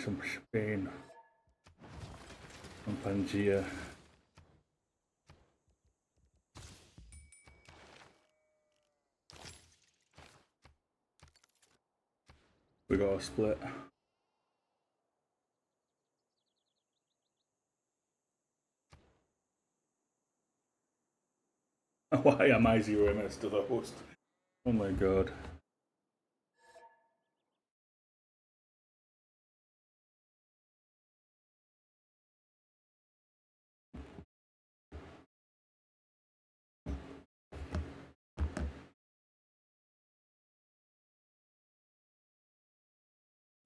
some Spain from Pangaea. We got a split. Why am I 0 MS to the host? Oh my god.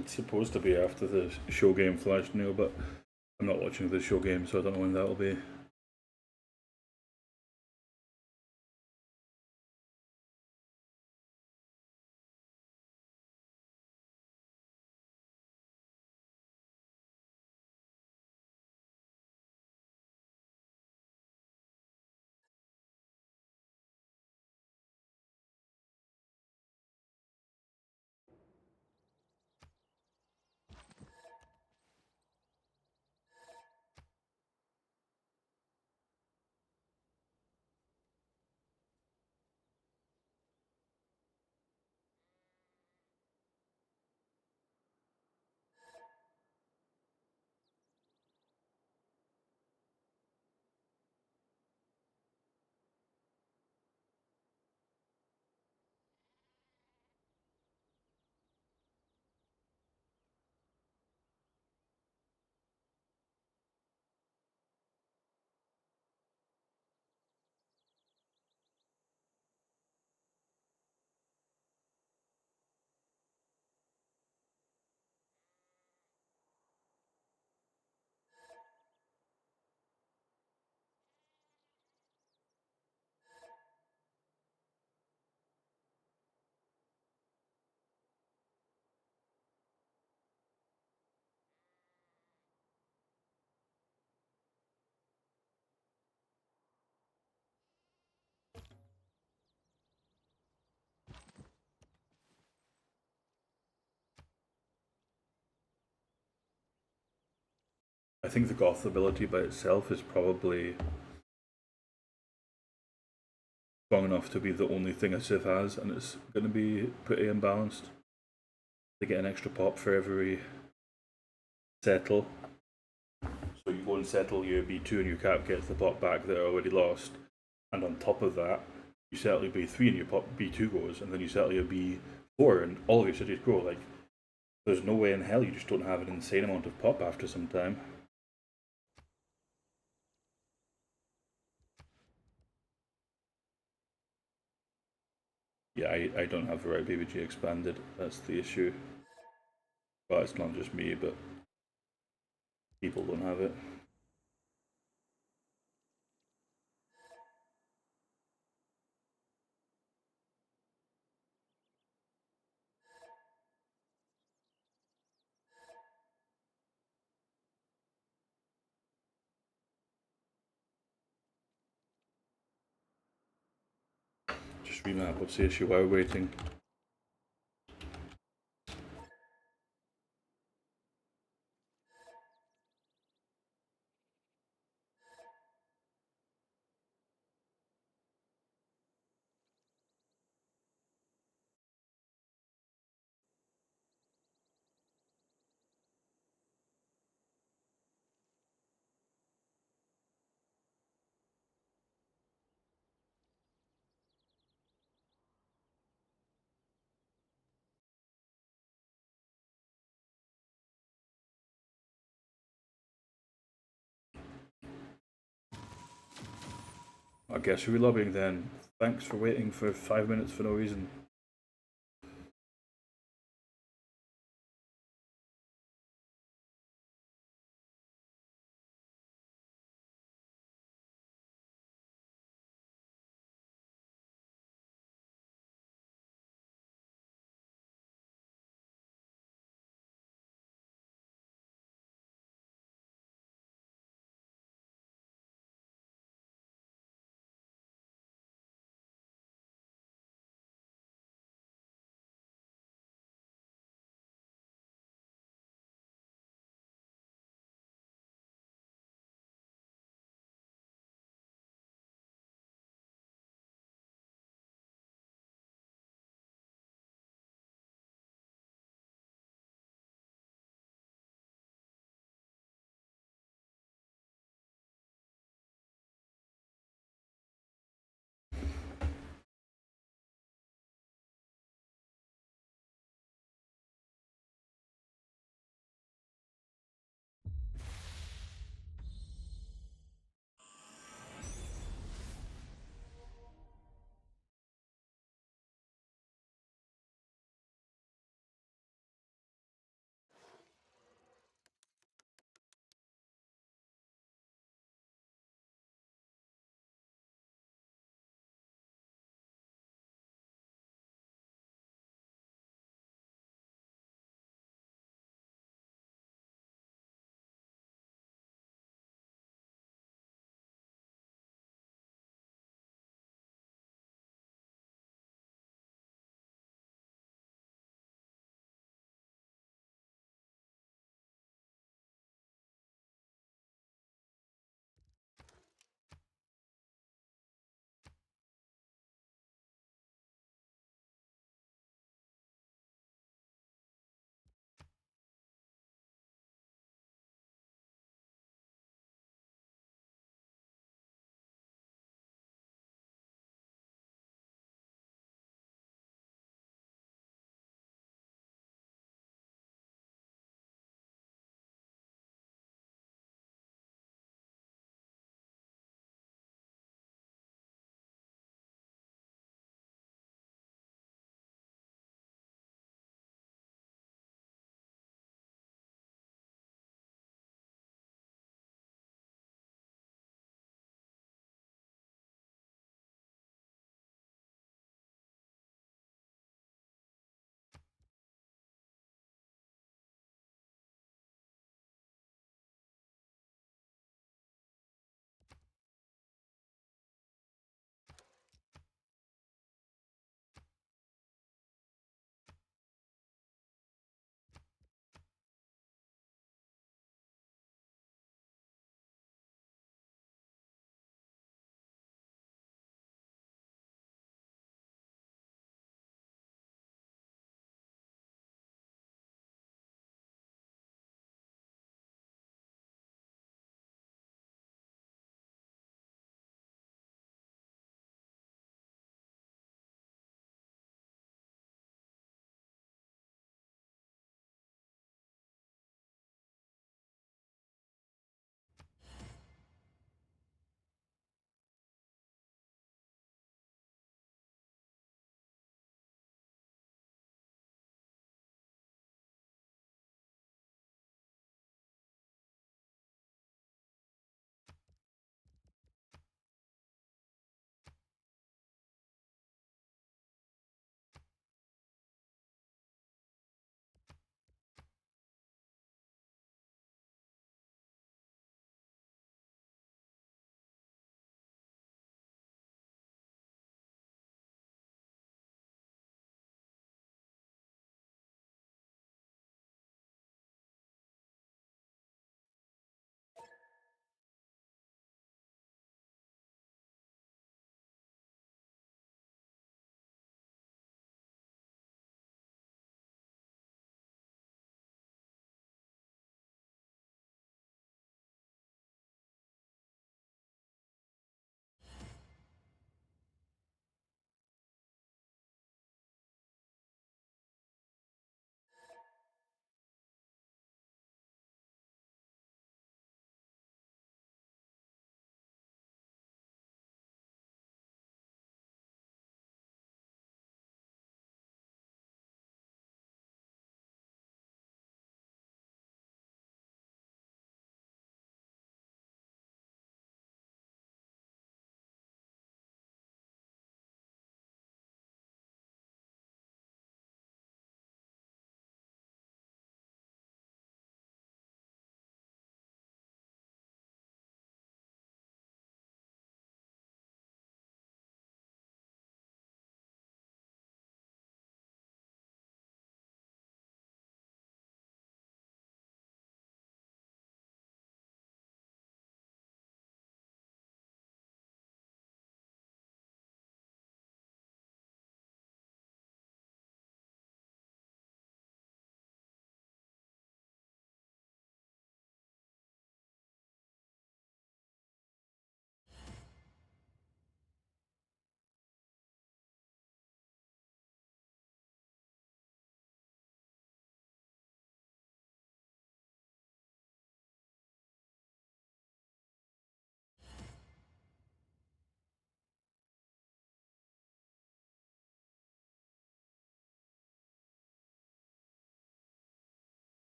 It's supposed to be after the show game Flash Neil, but I'm not watching the show game, so I don't know when that'll be. I think the Goth ability by itself is probably strong enough to be the only thing a Civ has, and it's going to be pretty imbalanced. They get an extra pop for every settle. So you go and settle your B2 and your cap gets the pop back that are already lost. And on top of that, you settle your B3 and your pop B2 goes, and then you settle your B4 and all of your cities grow. Like, there's no way in hell you just don't have an insane amount of pop after some time. Yeah, I don't have the right BBG expanded. That's the issue. Well, it's not just me, but people don't have it. Just remap. What's the issue? Why are we waiting? I guess we're lobbying then. Thanks for waiting for 5 minutes for no reason.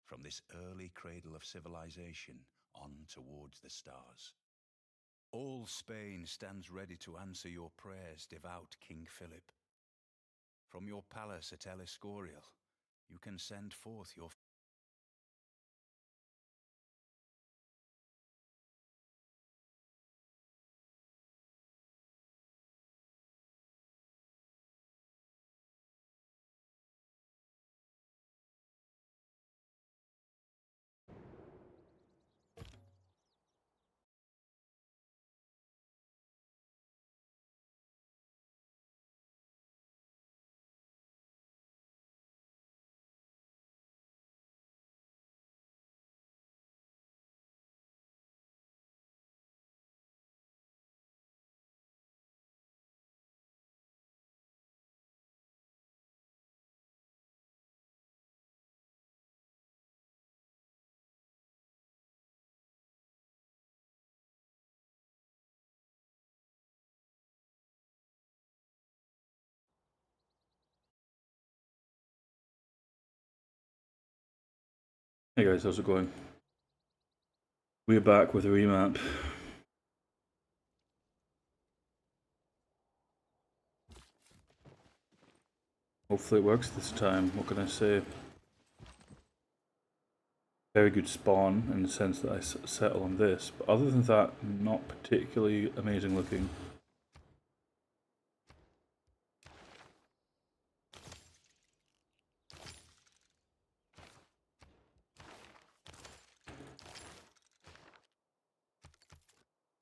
from this early cradle of civilization on towards the stars. All Spain stands ready to answer your prayers, devout King Philip. From your palace at El Escorial, you can send forth your... Hey guys, how's it going? We're back with a remap. Hopefully it works this time, what can I say? Very good spawn in the sense that I settle on this, but other than that, not particularly amazing looking.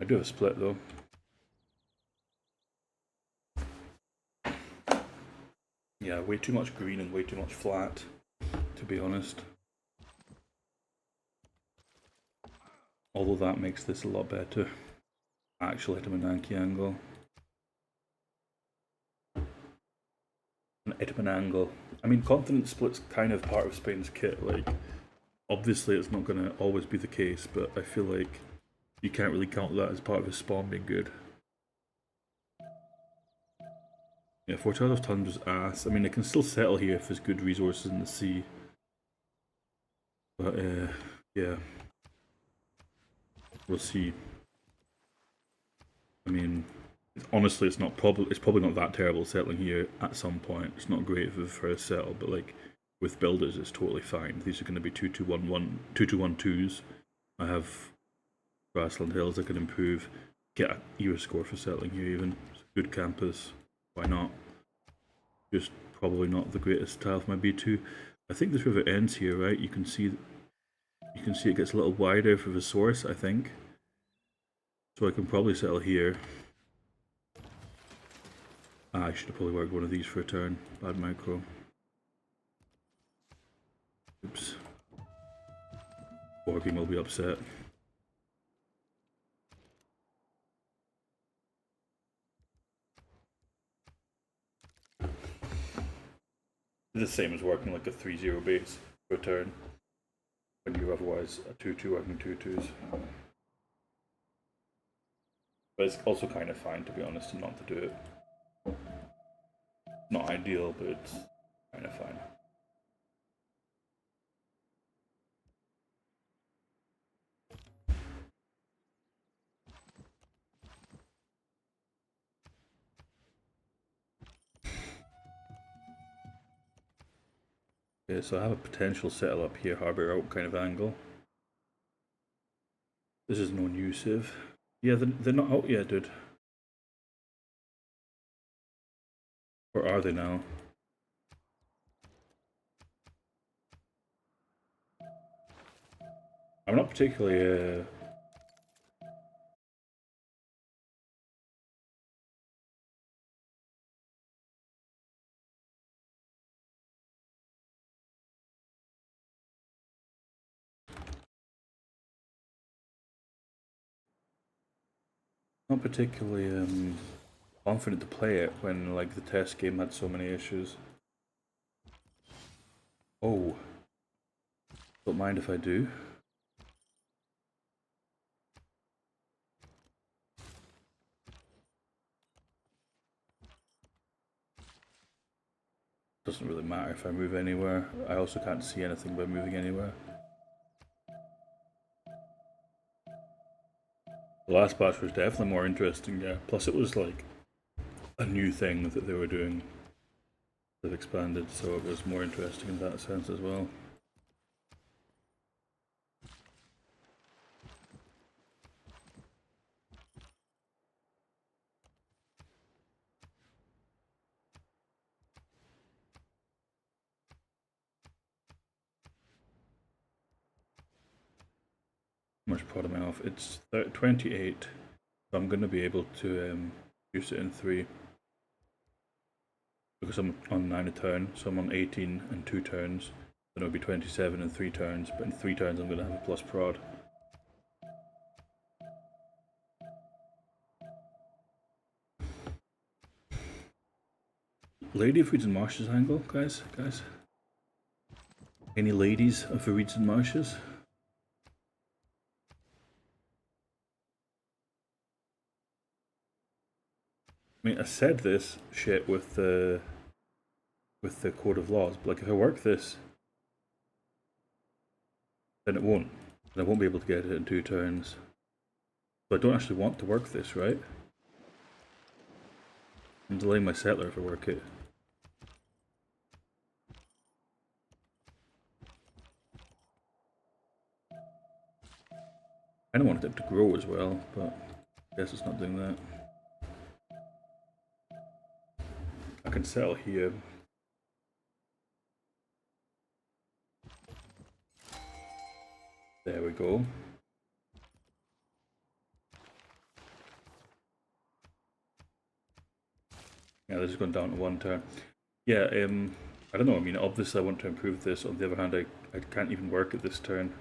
I do have a split though. Yeah, way too much green and way too much flat, to be honest. Although that makes this a lot better. Actually hit him an Anki angle. Hit him an angle. I mean, confidence split's kind of part of Spain's kit, like, obviously it's not going to always be the case, but I feel like you can't really count that as part of his spawn being good. Yeah, 4 out of Tundra's ass. I mean, it can still settle here if there's good resources in the sea. But, yeah. We'll see. I mean, honestly, it's probably not that terrible settling here at some point. It's not great for a settle, but like with builders, it's totally fine. These are going to be 2-2-1-2s. I have Grassland Hills that can improve. Get a era score for settling here even. It's a good campus. Why not? Just probably not the greatest tile for my B2. I think this river ends here, right? You can see it gets a little wider for the source, I think. So I can probably settle here. Ah, I should have probably worked one of these for a turn. Bad micro. Oops. Borging will be upset. It's the same as working like a 3-0 base for a turn. When you're otherwise a 2-2 working 2-2s. But it's also kind of fine, to be honest, not to do it. Not ideal, but it's kind of fine. Okay, so I have a potential settle up here, Harbour Out kind of angle. This is no new civ. Yeah, they're not out yet, dude. Or are they now? I'm not particularly confident to play it when like the test game had so many issues. Oh, don't mind if I do. Doesn't really matter if I move anywhere. I also can't see anything by moving anywhere. The last patch was definitely more interesting, yeah. Plus it was like a new thing that they were doing. They've expanded, so it was more interesting in that sense as well. How much pot am I off? It's 28, so I'm going to be able to use it in 3. Because I'm on 9 a turn, so I'm on 18 in 2 turns. Then it'll be 27 in 3 turns, but in 3 turns I'm going to have a plus prod. Lady of Reeds and Marshes angle, guys? Any ladies of the Reeds and Marshes? I mean, I said this shit with the Code of Laws, but like if I work this, then it won't. And I won't be able to get it in 2 turns. So I don't actually want to work this, right? I'm delaying my settler if I work it. I don't want it to grow as well, but I guess it's not doing that. I can settle here. There we go. Yeah, this is going down to 1 turn. Yeah, I don't know, I mean, obviously I want to improve this. On the other hand, I can't even work at this turn.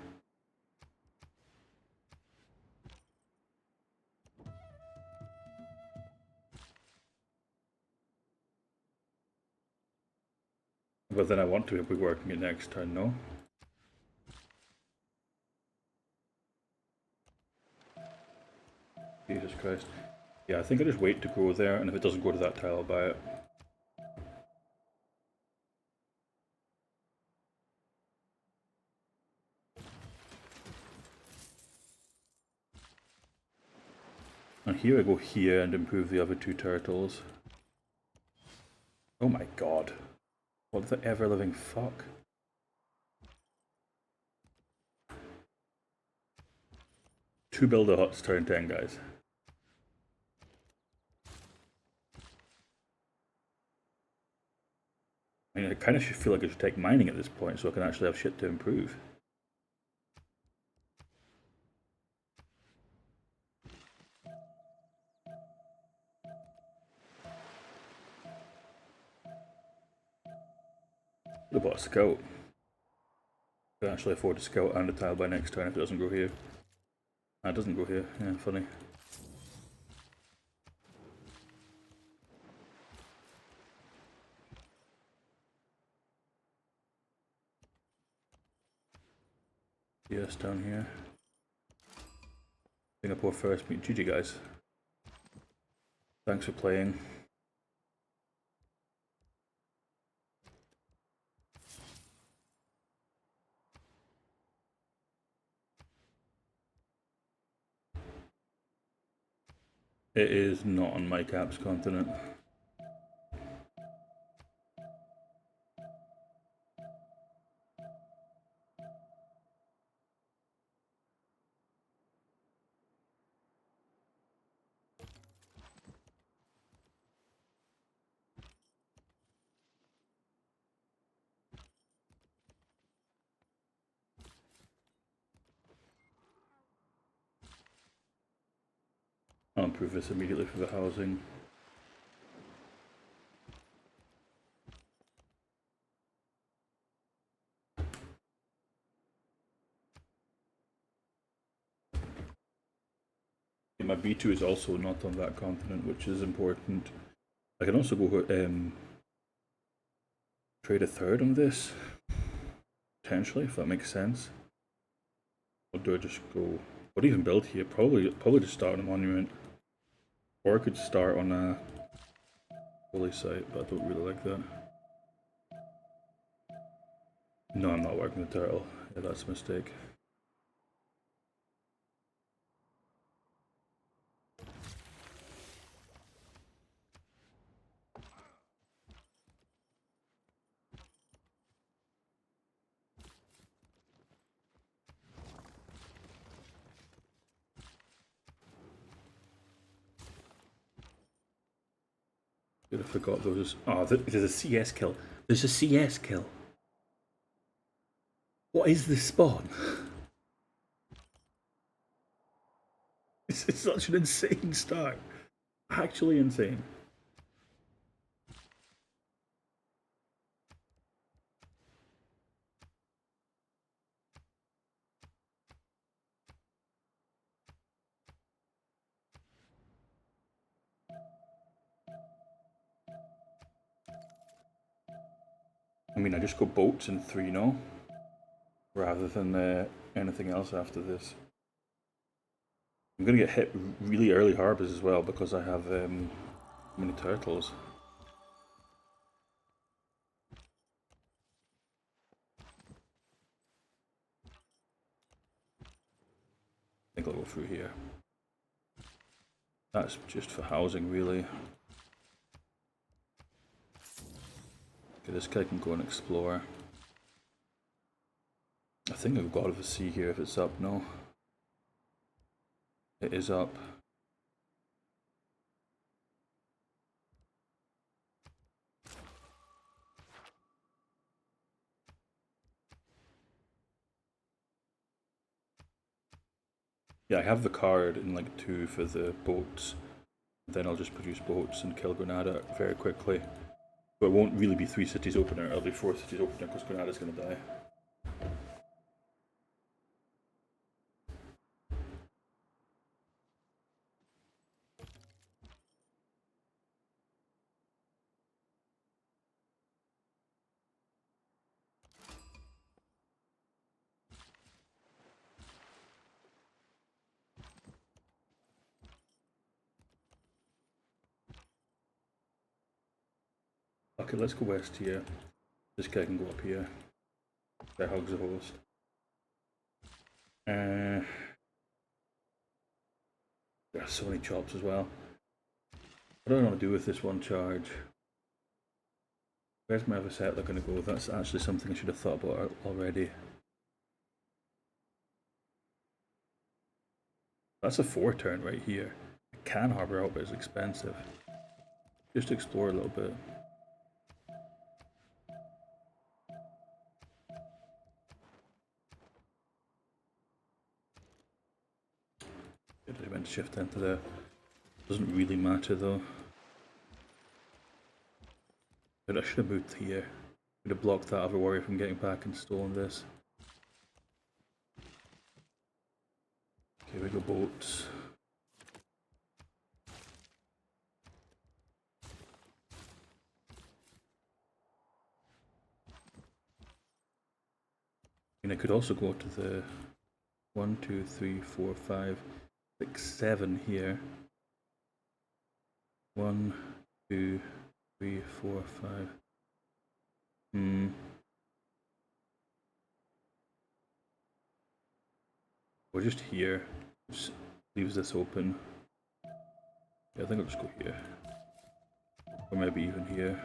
But then I want to be working it next turn, no? Jesus Christ. Yeah, I think I just wait to go there, and if it doesn't go to that tile, I'll buy it. And here I go here and improve the other 2 turtles. Oh my god. What the ever-living fuck? Two builder huts turn 10, guys. I mean, I kind of feel like I should take mining at this point so I can actually have shit to improve. Could have bought a scout. Can actually afford a scout and a tile by next turn if it doesn't go here. It doesn't go here. Yeah, funny. Yes, down here. Singapore first meet. GG, guys. Thanks for playing. It is not on my cap's continent. I'll improve this immediately for the housing. My B2 is also not on that continent, which is important. I can also go trade a third on this, potentially, if that makes sense. Or do I just go? What do I even build here? Probably just start on a monument, or I could start on a holy site, but I don't really like that. No, I'm not working the turtle. Yeah, that's a mistake. I forgot those. Oh, there's a CS kill. There's a CS kill. What is this spawn? It's such an insane start. Actually insane. I mean, I just go boats in 3-0 rather than anything else after this. I'm gonna get hit really early harbors as well because I have many turtles. I think I'll go through here. That's just for housing, really. Okay, this guy can go and explore. I think I've got to see here if it's up. No, it is up. Yeah, I have the card in like 2 for the boats. Then I'll just produce boats and kill Granada very quickly. But it won't really be 3 cities opener, it'll be 4 cities opener because Granada's gonna die. Okay, let's go west here. This guy can go up here. That hugs the host. There's so many chops as well. What do I want to do with this one charge? Where's my other settler going to go? That's actually something I should have thought about already. That's a 4 turn right here. I can harbour out, but it's expensive. Just explore a little bit. I went shift into there. Doesn't really matter though. But I should have moved here. Could have blocked that other warrior from getting back and stolen this. Okay, we go boats. And I could also go to the 1, 2, 3, 4, 5, 6, 7 here. 1, 2, 3, 4, 5. We're just here. Just leaves this open. Yeah, I think I'll just go here. Or maybe even here.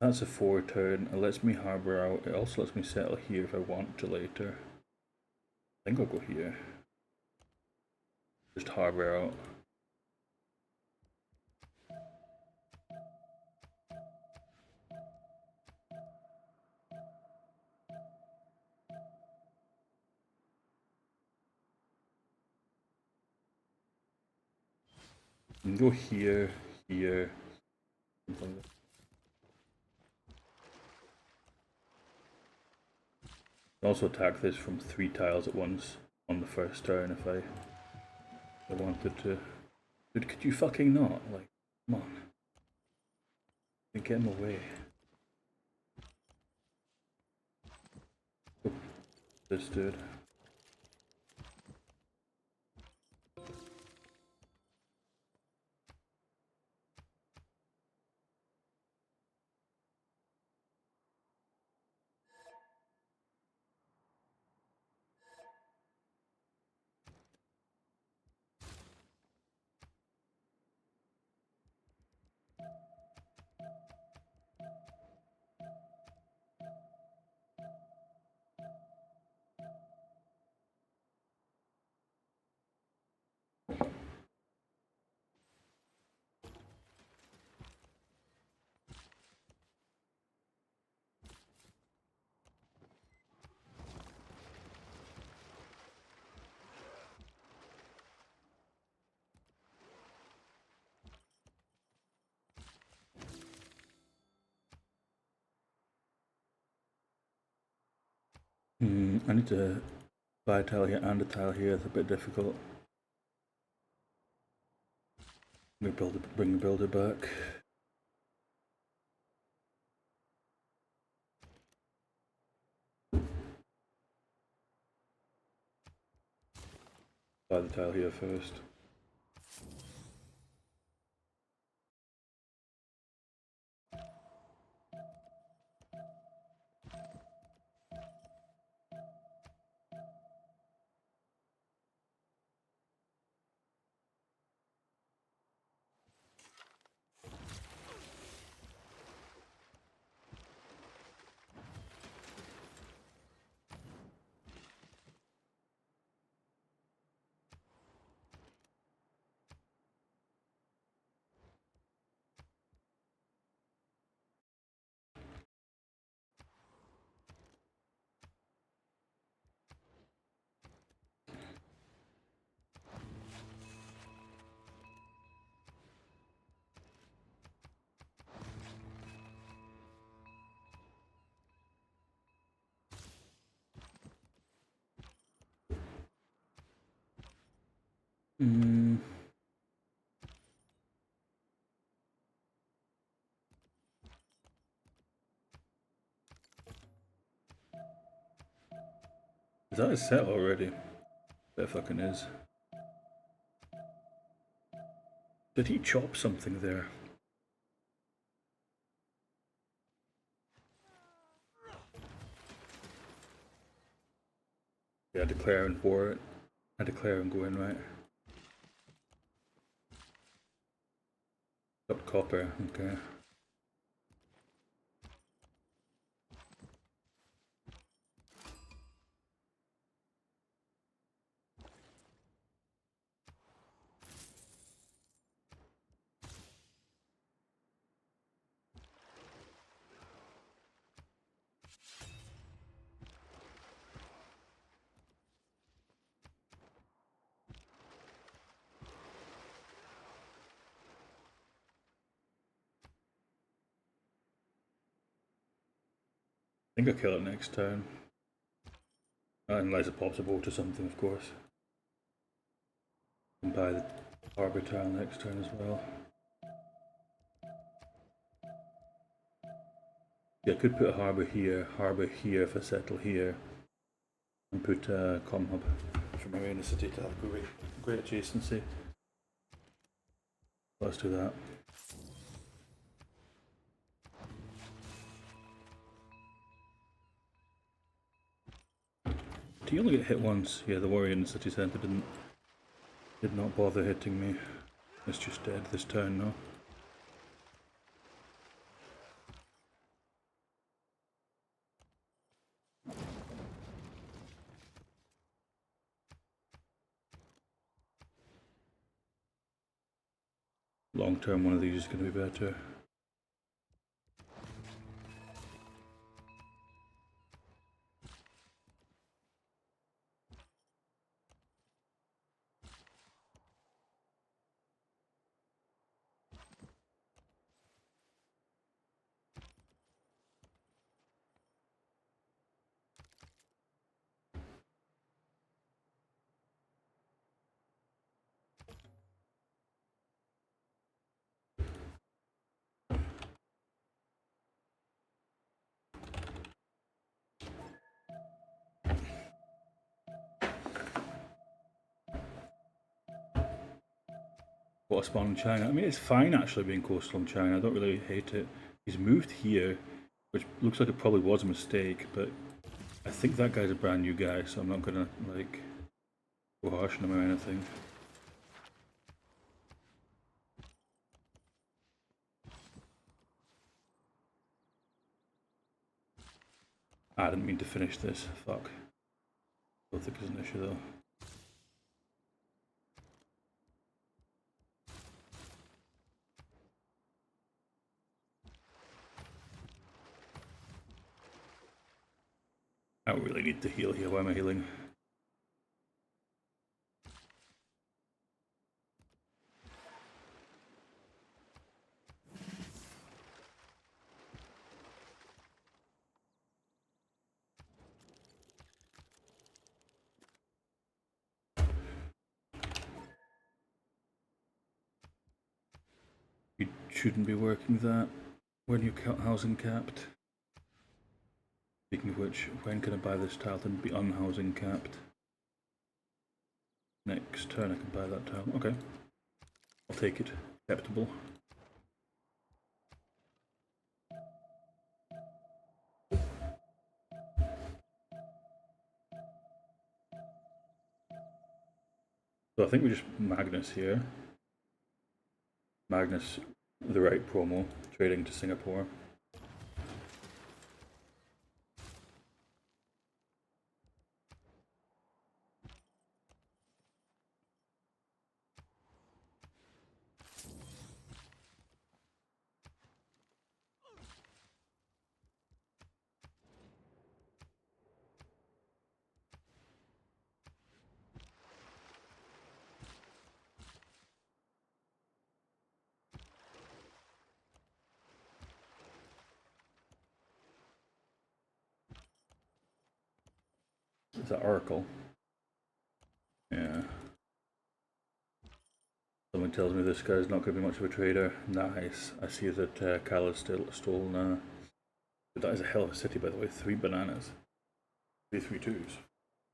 That's a 4 turn. It lets me harbour out. It also lets me settle here if I want to later. I think I'll go here. Just harbour out. And go here, here, something like that. Also attack this from 3 tiles at once on the first turn if I wanted to. Dude, could you fucking not? Like, come on. Get in the way. This dude. I need to buy a tile here and a tile here. It's a bit difficult. Bring the builder back. Buy the tile here first. Is that a set already? It fucking is. Did he chop something there? Yeah, declare and war. I declare and go in, right? Got copper, okay. I think I'll kill it next turn. Unless it pops a bolt or something, of course. And buy the harbor tile next turn as well. Yeah, I could put a harbor here if I settle here, and put a comm hub for Marina City to have great adjacency. Let's do that. Do you only get hit once? Yeah, the warrior in the city centre did not bother hitting me. It's just dead this turn now. Long term, one of these is going to be better. What a spawn in China. I mean, it's fine actually being coastal in China. I don't really hate it. He's moved here, which looks like it probably was a mistake, but I think that guy's a brand new guy, so I'm not gonna like go harsh on him or anything. I didn't mean to finish this. Fuck. Don't think it's an issue though. I don't really need to heal here. Why am I healing? You shouldn't be working that when you're housing capped. Speaking of which, when can I buy this tile to be unhousing capped? Next turn I can buy that tile. Okay. I'll take it. Acceptable. So I think we just Magnus here. Magnus, the right promo, trading to Singapore. Is that Oracle? Yeah. Someone tells me this guy's not going to be much of a trader. Nice. I see that Kyle is still stolen. But that is a hell of a city, by the way. 3 bananas. 3 3-2s.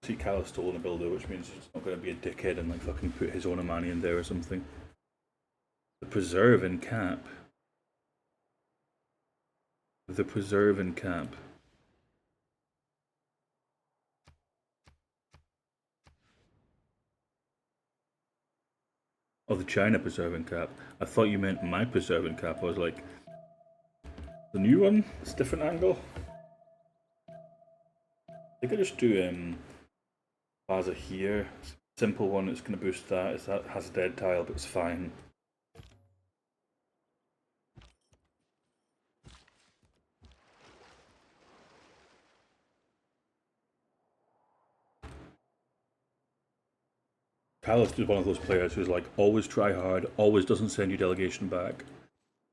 I see Kyle is stolen a builder, which means he's not going to be a dickhead and like fucking put his own Amani in there or something. The preserve in cap. The preserve in cap. Oh, the China preserving cap. I thought you meant my preserving cap. I was like, the new one? It's a different angle. I think I just do Plaza here. Simple one, it's going to boost that. It has a dead tile, but it's fine. Callus is one of those players who's like, always try hard, always doesn't send you delegation back.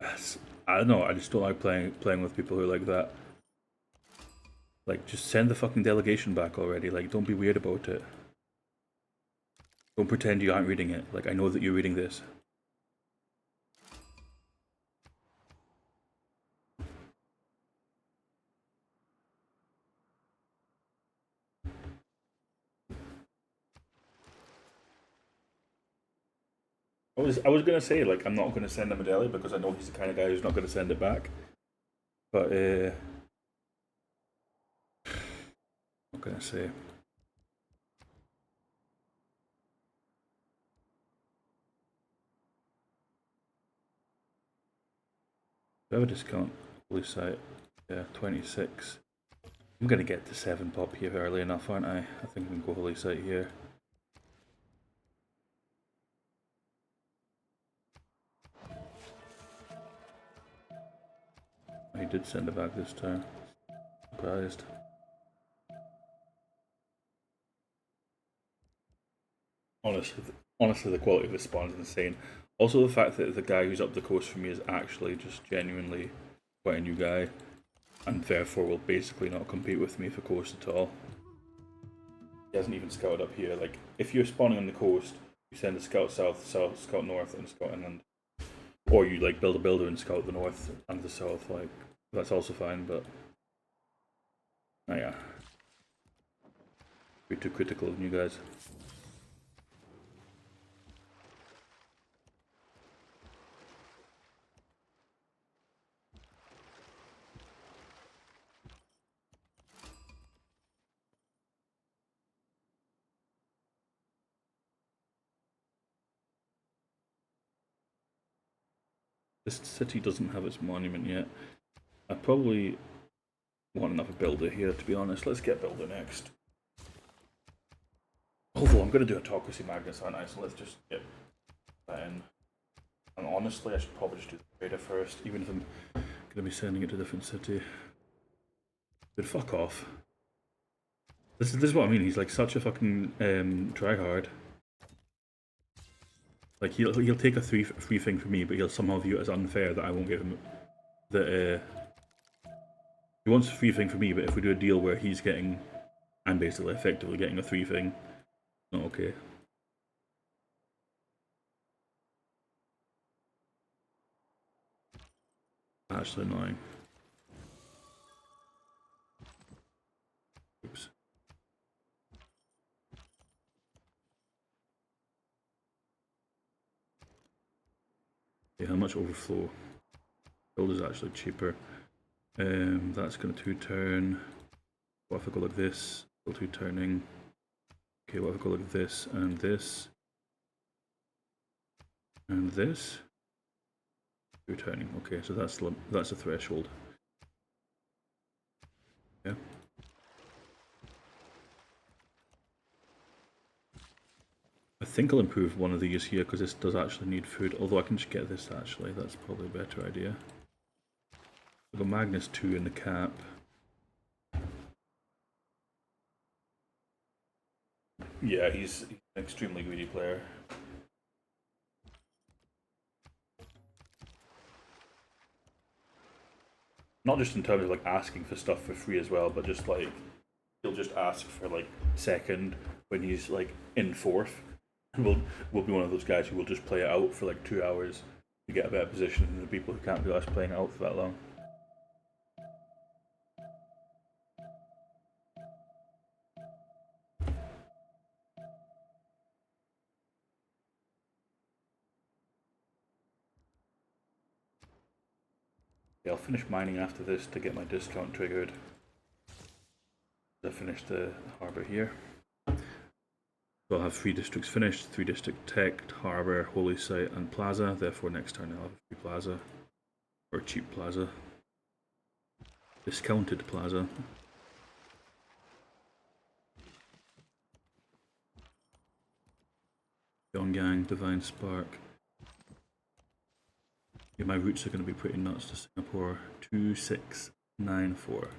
I don't know, I just don't like playing with people who are like that. Like, just send the fucking delegation back already. Like, don't be weird about it. Don't pretend you aren't reading it. Like, I know that you're reading this. I was gonna say like I'm not gonna send him a deli because I know he's the kind of guy who's not gonna send it back. But what can I say? Do I have a discount? Holy site. Yeah, 26. I'm gonna get to 7 pop here early enough, aren't I? I think we can go holy site here. He did send it back this time. Surprised. Honestly, the quality of this spawn is insane. Also, the fact that the guy who's up the coast for me is actually just genuinely quite a new guy, and therefore will basically not compete with me for coast at all. He hasn't even scouted up here. Like, if you're spawning on the coast, you send a scout south, scout north, and scout inland. Or you like build a builder and scout the north and the south. Like, that's also fine, but yeah, be too critical of you guys. This city doesn't have its monument yet. I probably want another builder here, to be honest. Let's get builder next. Although I'm going to do autocracy magnets, aren't I? So let's just get that in. And honestly, I should probably just do the trader first, even if I'm going to be sending it to a different city. But fuck off. This is what I mean. He's like such a fucking tryhard. Like he'll take a free thing from me, but he'll somehow view it as unfair that I won't give him that. He wants a free thing from me, but if we do a deal where he's getting, I'm basically effectively getting a free thing, not okay. Actually annoying. Oops. Okay, how much overflow? Build is actually cheaper. That's going to 2-turn. What if I go like this? Go 2-turning. Okay, what if I go like this and this? And this? 2-turning. Okay, so that's a threshold. Yeah. I think I'll improve one of these here because this does actually need food. Although I can just get this actually. That's probably a better idea. I've got Magnus 2 in the cap. Yeah, he's an extremely greedy player. Not just in terms of like asking for stuff for free as well, but just like he'll just ask for like second when he's like in fourth. And we'll be one of those guys who will just play it out for like 2 hours to get a better position than the people who can't be asked playing it out for that long. Yeah, I'll finish mining after this to get my discount triggered. I finished the harbour here. So I'll have 3 districts finished, 3 district tech, harbour, holy site and plaza. Therefore next turn I'll have a free plaza. Or cheap plaza. Discounted plaza. Pyongyang, Divine Spark. Yeah, my routes are going to be pretty nuts to Singapore. 2694.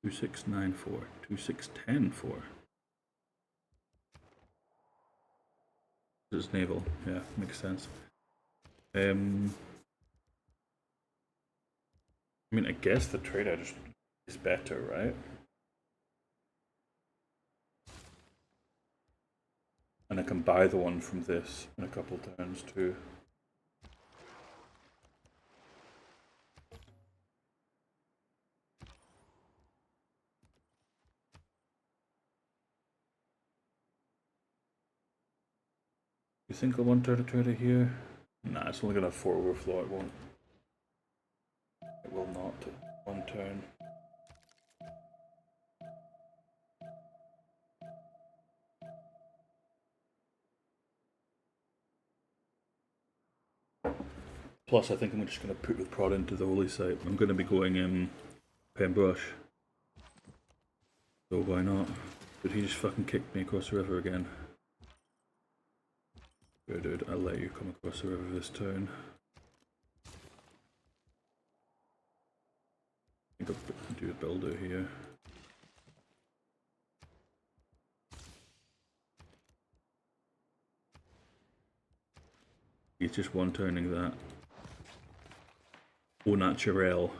2694. 26104. It's naval. Yeah, makes sense. I mean, I guess the trader just is better, right? And I can buy the one from this in a couple turns too. You think I want to trader here? Nah, it's only gonna have 4 overflow. It won't. It will not. 1 turn. Plus, I think I'm just going to put the prod into the holy site. I'm going to be going in Pembrush. So why not? Did he just fucking kick me across the river again? Good dude, I'll let you come across the river this turn. I think I'll do a builder here. He's just 1-turning that. Au naturel.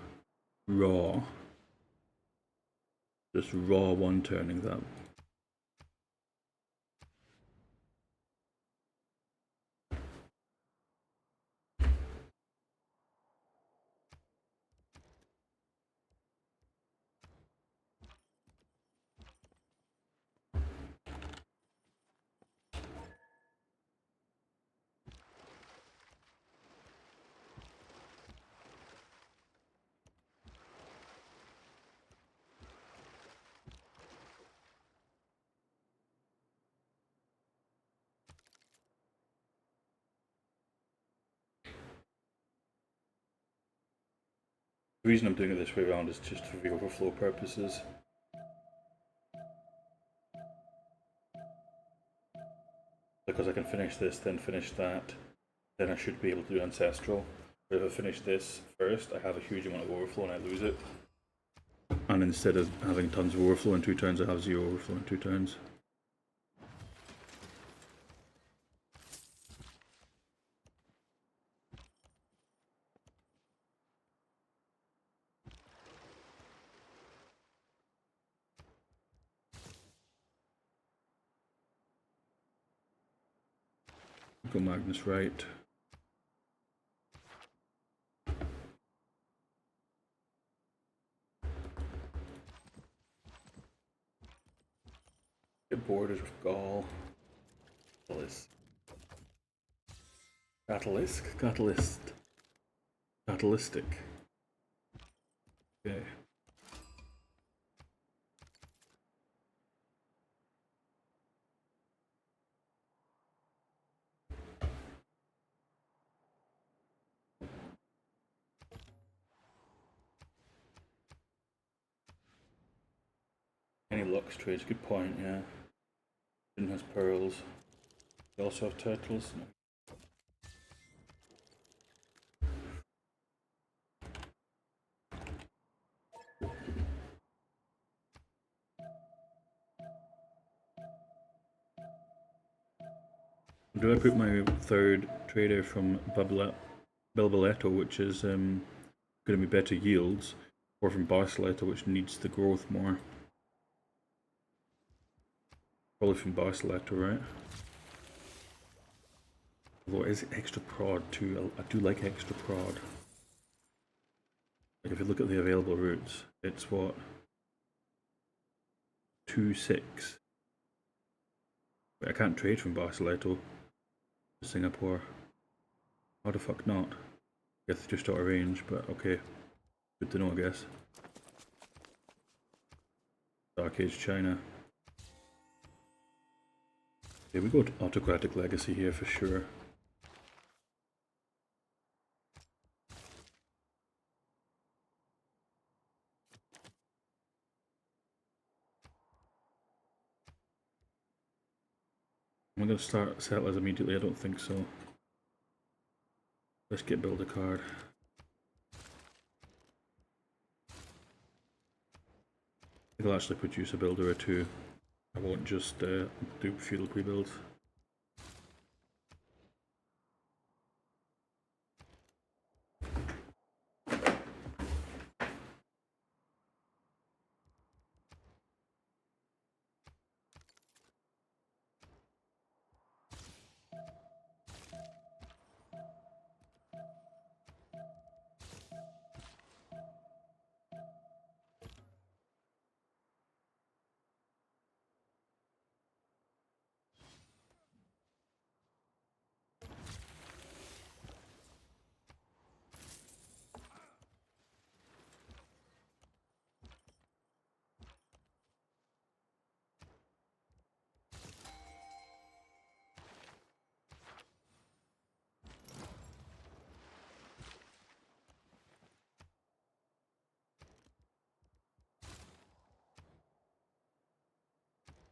Raw. Just raw 1-turning that. The reason I'm doing it this way around is just for the overflow purposes. Because I can finish this, then finish that, then I should be able to do Ancestral. But if I finish this first, I have a huge amount of overflow and I lose it. And instead of having tons of overflow in 2 turns, I have 0 overflow in 2 turns. Go Magnus right. Get borders with Gaul. Catalystic. Okay. Any Lux trades, good point, yeah. Jin has pearls. They also have turtles. No. Do I put my third trader from Bilboletto, which is going to be better yields, or from Barceletto, which needs the growth more? Probably from Barceletto, right? Although it is extra prod too. I do like extra prod. Like if you look at the available routes, it's what? 2-6. Wait, I can't trade from Barceletto to Singapore. How the fuck not? I guess just out of range, but okay. Good to know, I guess. Dark Age China. Yeah, we go to Autocratic Legacy here for sure. Am I going to start settlers immediately? I don't think so. Let's get build a card. I think I'll actually produce a builder or two. I won't just do feudal pre-builds.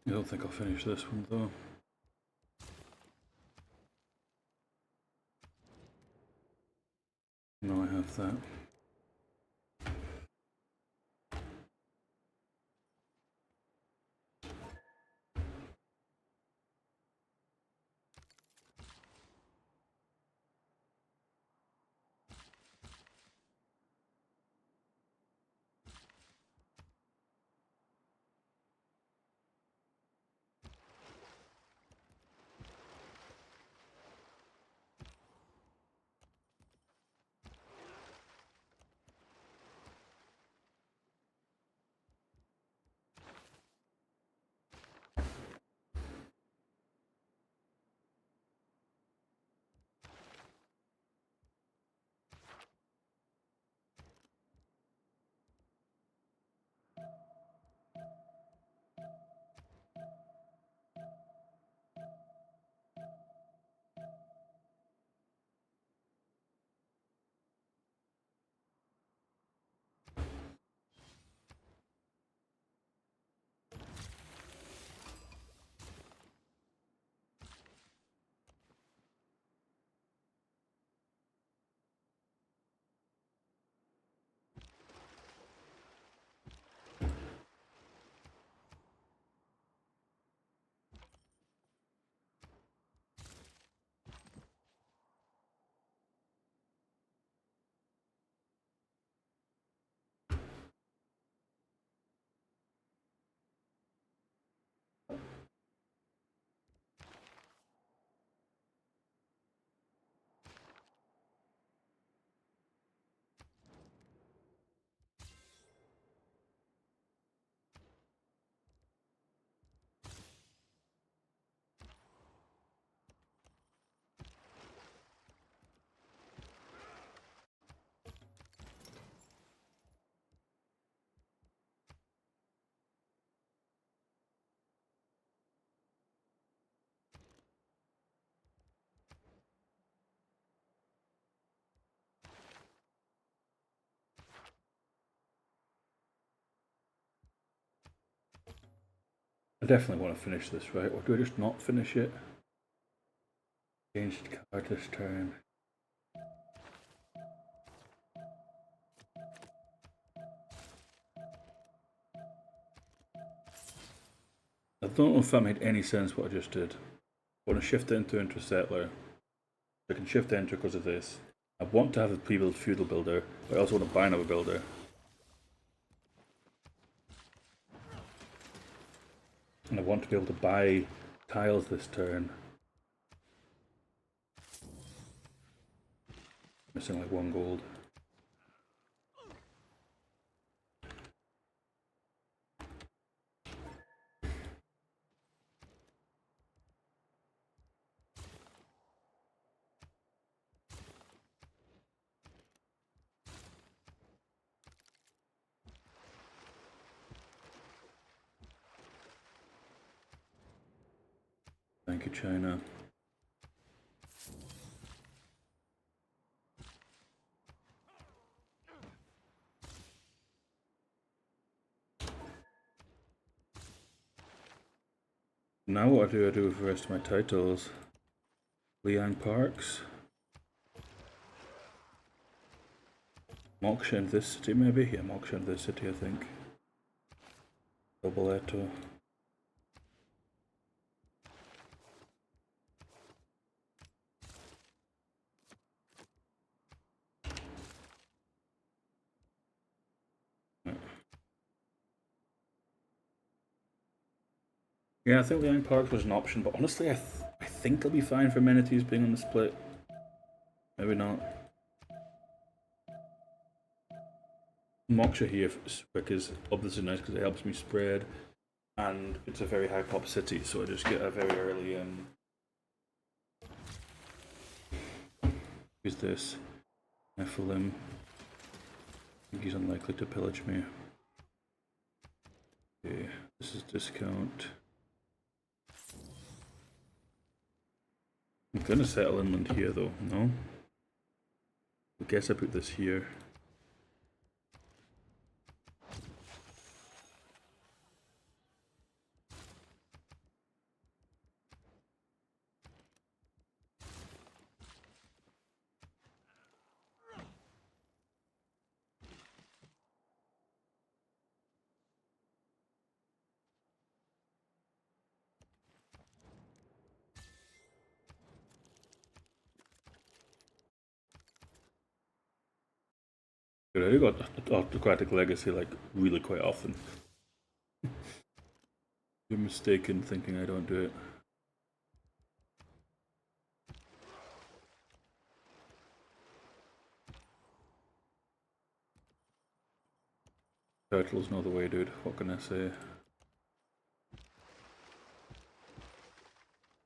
I don't think I'll finish this one though. No, I have that. I definitely want to finish this, right? Or do I just not finish it? Changed card this turn. I don't know if that made any sense what I just did. I want to shift it into Intersettler. I can shift enter because of this. I want to have a pre-built feudal builder, but I also want to buy another builder. And I want to be able to buy tiles this turn. Missing like 1 gold. Thank you, China. Now what do I do with the rest of my titles? Liang Parks. Moksha in this city maybe? Yeah, Moksha in this city I think. Doubleto. Yeah, I think Liang Parks was an option, but honestly I think I'll be fine for amenities being on the split. Maybe not. Moksha here is obviously nice because it helps me spread, and it's a very high pop city, so I just get a very early who's this? Nephilim. I think he's unlikely to pillage me. Okay, this is discount. I'm gonna settle inland here though, no? I guess I put this here. Dude, I got autocratic legacy like really quite often. You're mistaken thinking I don't do it. Turtle's not the way, dude. What can I say?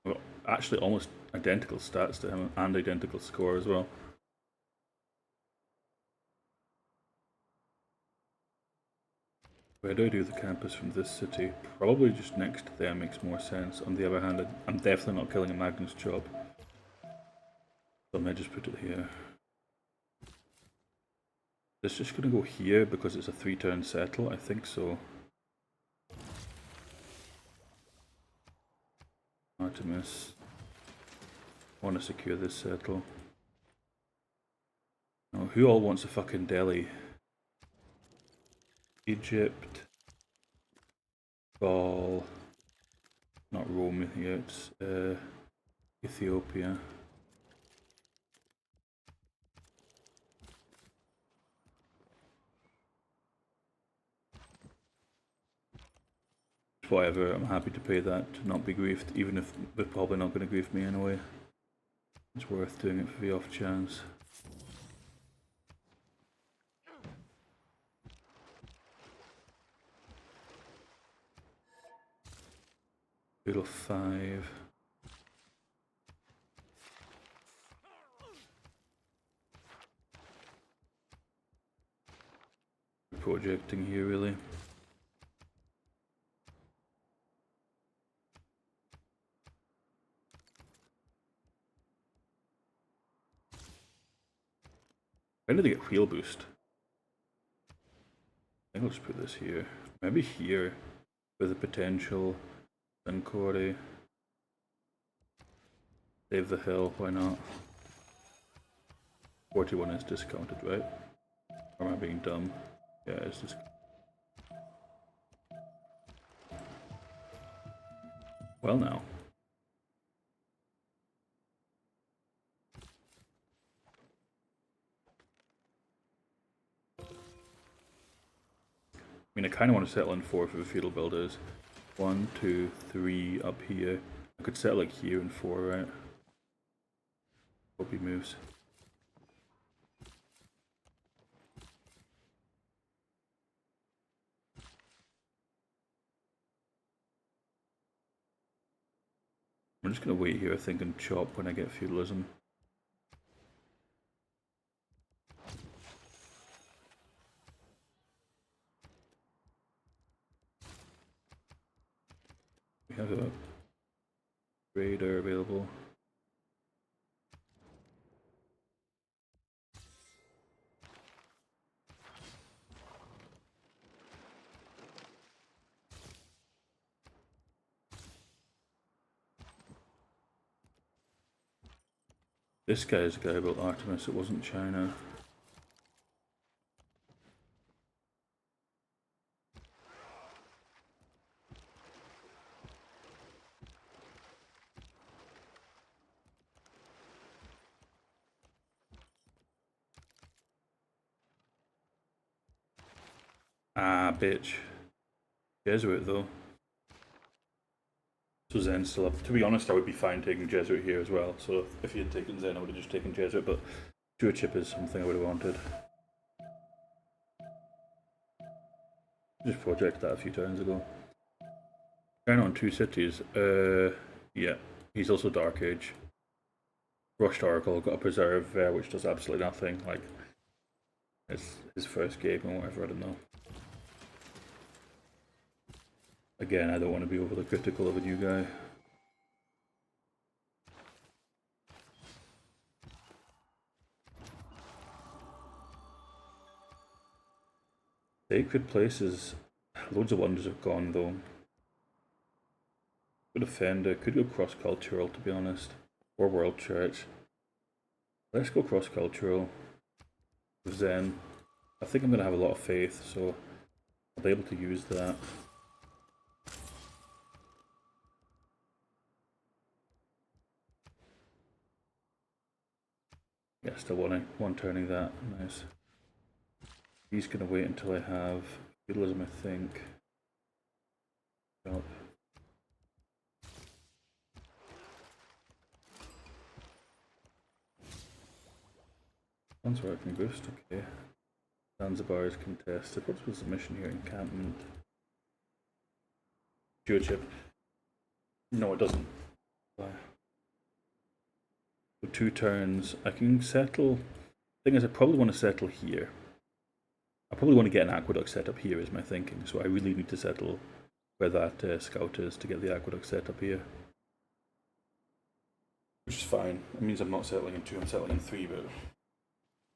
Well, actually almost identical stats to him and identical score as well. Where do I do the campus from this city? Probably just next to there makes more sense. On the other hand, I'm definitely not killing a Magnus job. So I may just put it here. It's just gonna go here because it's a 3-turn settle, I think so. Artemis. I want to secure this settle. Now, who all wants a fucking Delhi? Egypt. Gaul. Not Rome here, it's Ethiopia. Whatever, I'm happy to pay that to not be griefed, even if they're probably not going to grief me anyway. It's worth doing it for the off chance. Beetle 5. Projecting here really. When did they get wheel boost? I think I'll just put this here. Maybe here with the potential. Then Corey. Save the hill, why not? 41 is discounted, right? Or am I being dumb? Yeah, it's just. Well, now. I mean, I kind of want to settle in 4 for the feudal builders. 1, 2, 3 up here. I could settle like here in 4, right? Hope he moves. I'm just going to wait here, I think, and chop when I get feudalism. We have a raider available. This guy is the guy about Artemis, it wasn't China. Ah, bitch. Jesuit though. So Zen's still up. To be honest, I would be fine taking Jesuit here as well. So if he had taken Zen, I would have just taken Jesuit, but Steward chip is something I would have wanted. Just projected that a few turns ago. China on 2 cities. Yeah. He's also Dark Age. Rushed Oracle, got a Preserve there, which does absolutely nothing. Like, it's his first game or whatever, I don't know. Again, I don't want to be overly critical of a new guy. Sacred places, loads of wonders have gone though. Could Offender, could go cross-cultural to be honest. Or World Church. Let's go cross-cultural. Zen. I think I'm going to have a lot of faith, so I'll be able to use that. Yeah, still one turning that. Nice. He's going to wait until I have feudalism, I think. Up. Zanzibar can boost, okay. Zanzibar is contested. What was the mission here? Encampment. Stewardship. No, it doesn't. So 2 turns. I can settle. Thing is, I probably want to settle here. I probably want to get an aqueduct set up here, is my thinking. So I really need to settle where that scout is to get the aqueduct set up here. Which is fine. It means I'm not settling in 2, I'm settling in 3, but it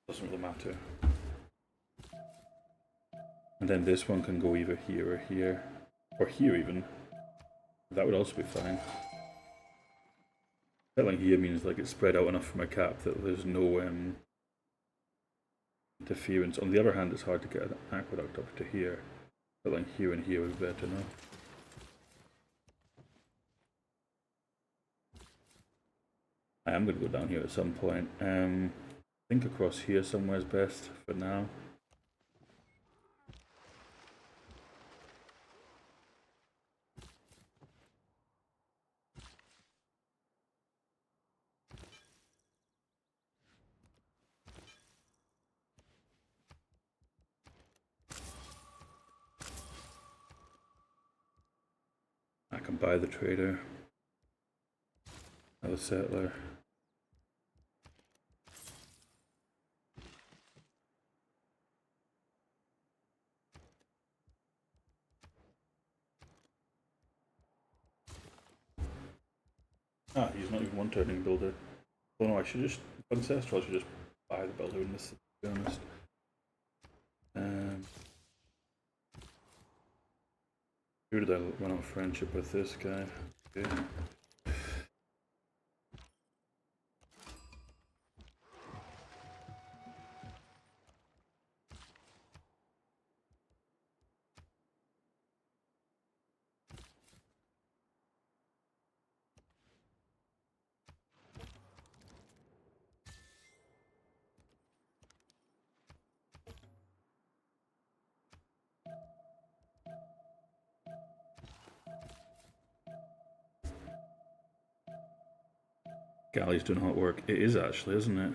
doesn't really matter. And then this one can go either here or here. Or here even. That would also be fine. Settling here means like it's spread out enough for my cap that there's no interference. On the other hand, it's hard to get an aqueduct up to here. Settling here and here would be better now. I am going to go down here at some point. I think across here somewhere is best for now. I can buy the trader. Another settler. Ah, he's not even one turning builder. Oh no, I should just, Ancestral, I should just buy the builder in this, to be honest. Who did I run out of friendship with? This guy. Okay. Galleys do not work. It is actually, isn't it?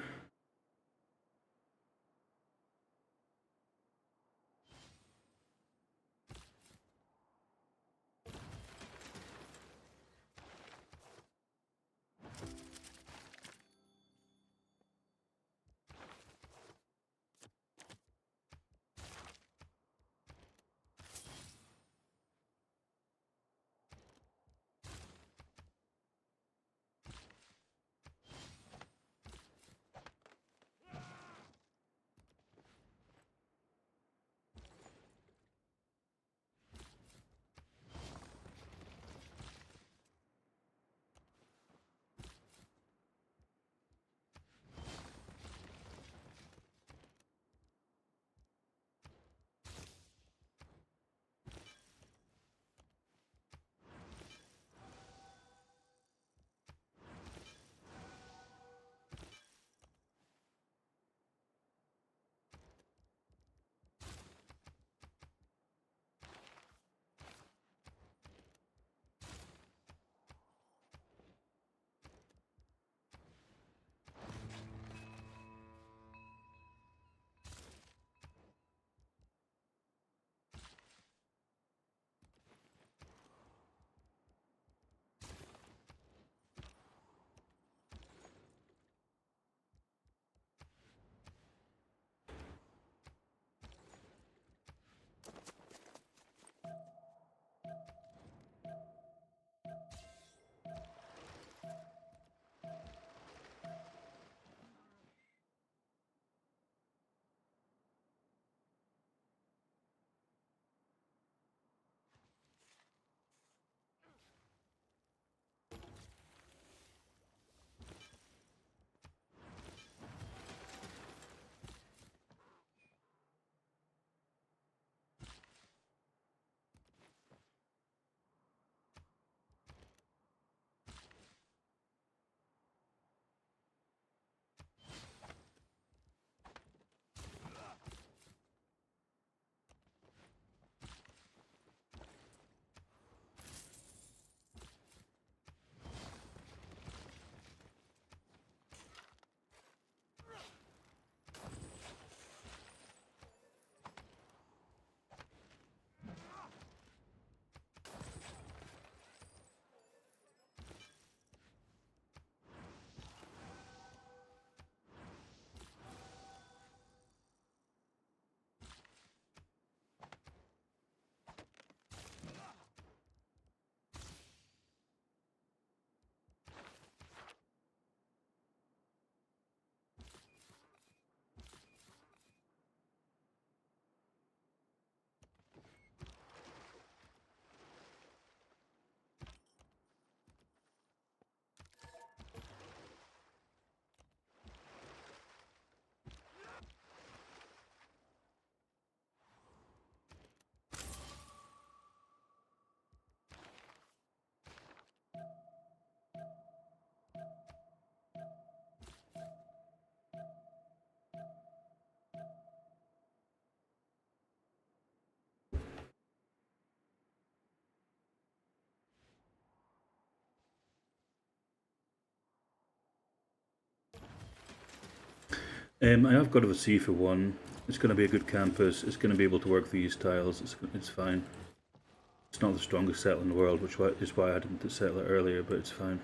I have got a C for one. It's going to be a good campus. It's going to be able to work these tiles. It's fine. It's not the strongest settle in the world, which is why I didn't settle it earlier, but it's fine.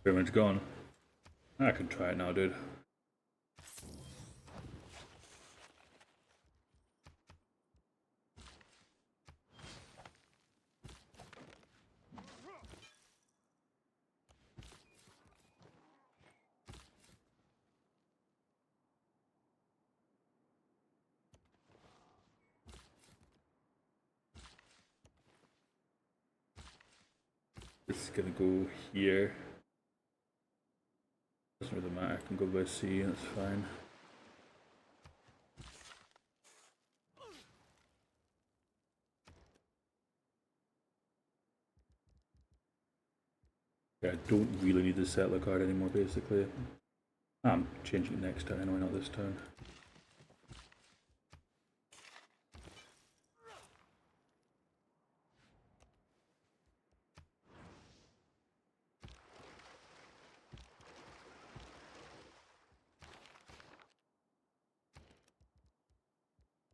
Pyramid's gone. I can try it now, dude. It's gonna go here. Doesn't really matter, I can go by sea, that's fine. Yeah, I don't really need the settler card anymore, basically. I'm changing it next turn anyway, not this turn.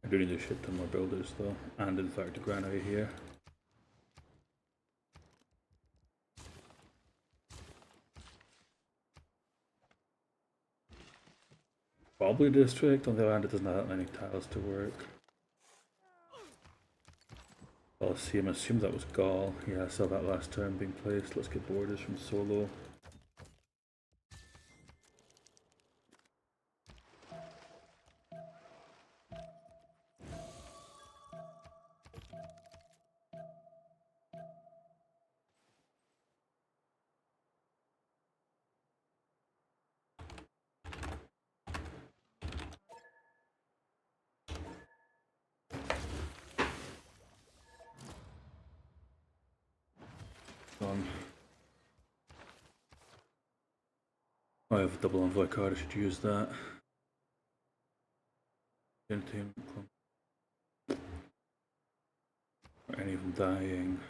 I do need a shit ton more builders though, and in fact a granary here. Probably district, on the other hand it doesn't have that many tiles to work. I'll assume that was Gaul. Yeah, I saw that last turn being placed. Let's get borders from Solo. I have a double envoy card, I should use that. Entertainment club. Or any of them dying.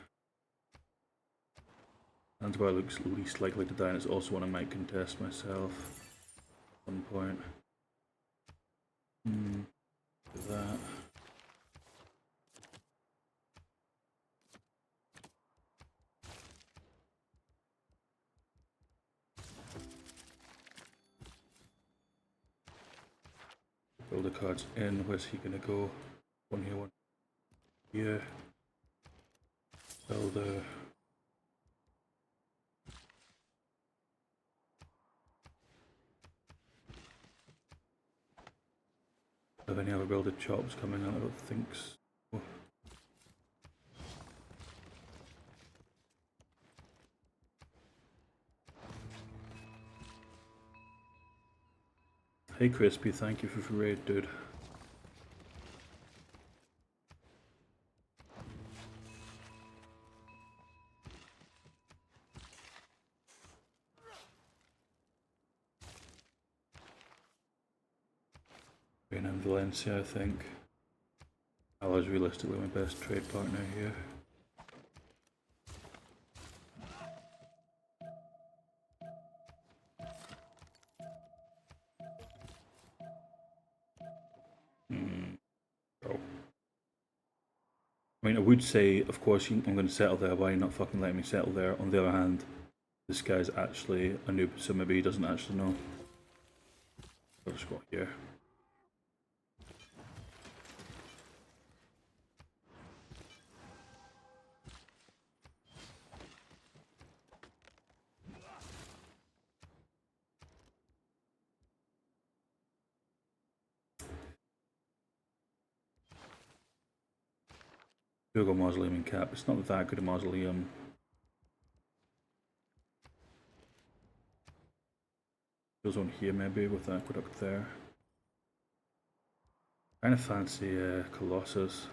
That's where I looks least likely to die, and it's also one I might contest myself at some point. Do that. Build the cards in. Where's he gonna go? One here, one here. Build a. Have any other builder chops coming out? I don't think so. Hey Crispy, thank you for the raid, dude. Spain and Valencia, I think. I was realistically my best trade partner here. Oh. I mean, I would say, of course, I'm going to settle there. Why are you not fucking letting me settle there? On the other hand, this guy's actually a noob, so maybe he doesn't actually know. I'll just go here. Google Mausoleum in cap. It's not that good a mausoleum. Goes on here maybe with the aqueduct there. Kind of fancy Colossus.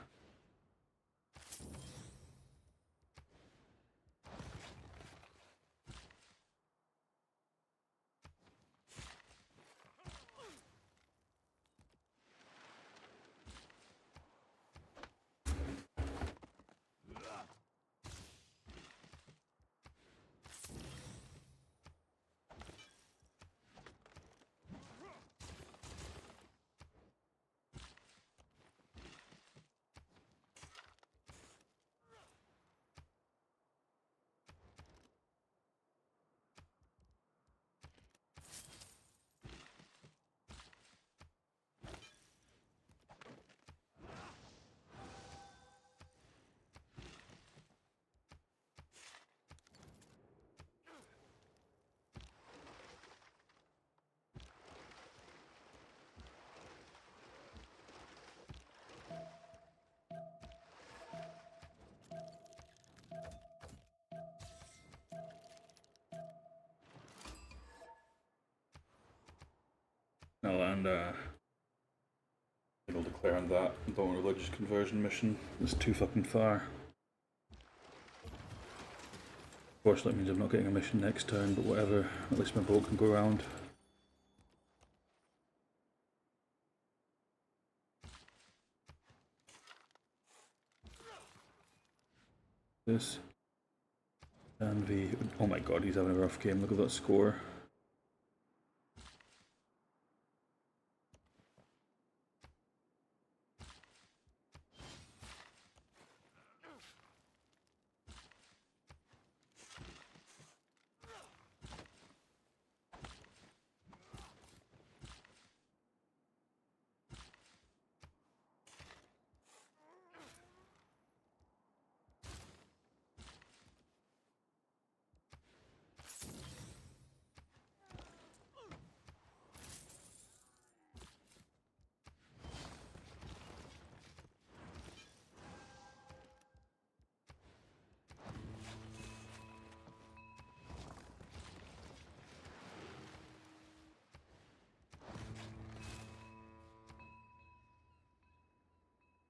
I'll land I'll declare on that. I don't want a religious conversion mission. It's too fucking far. Of course, that means I'm not getting a mission next turn, but whatever. At least my boat can go around. This. And V. Oh my god, he's having a rough game. Look at that score.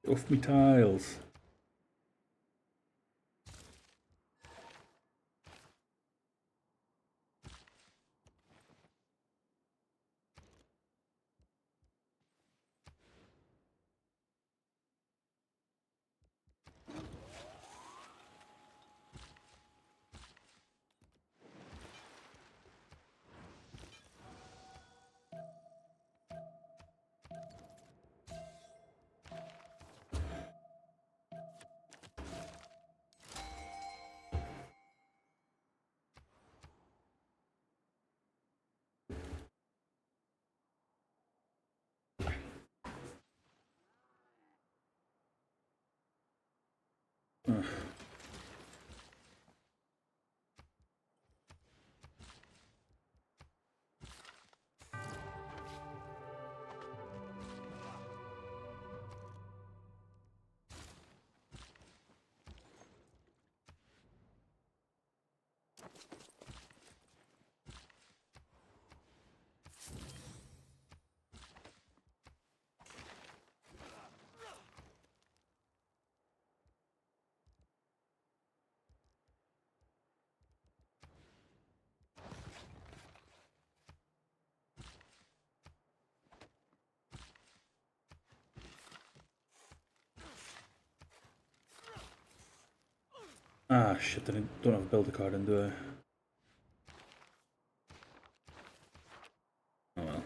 Off me tiles. Ah shit, I don't have a builder card in, do I? Oh well.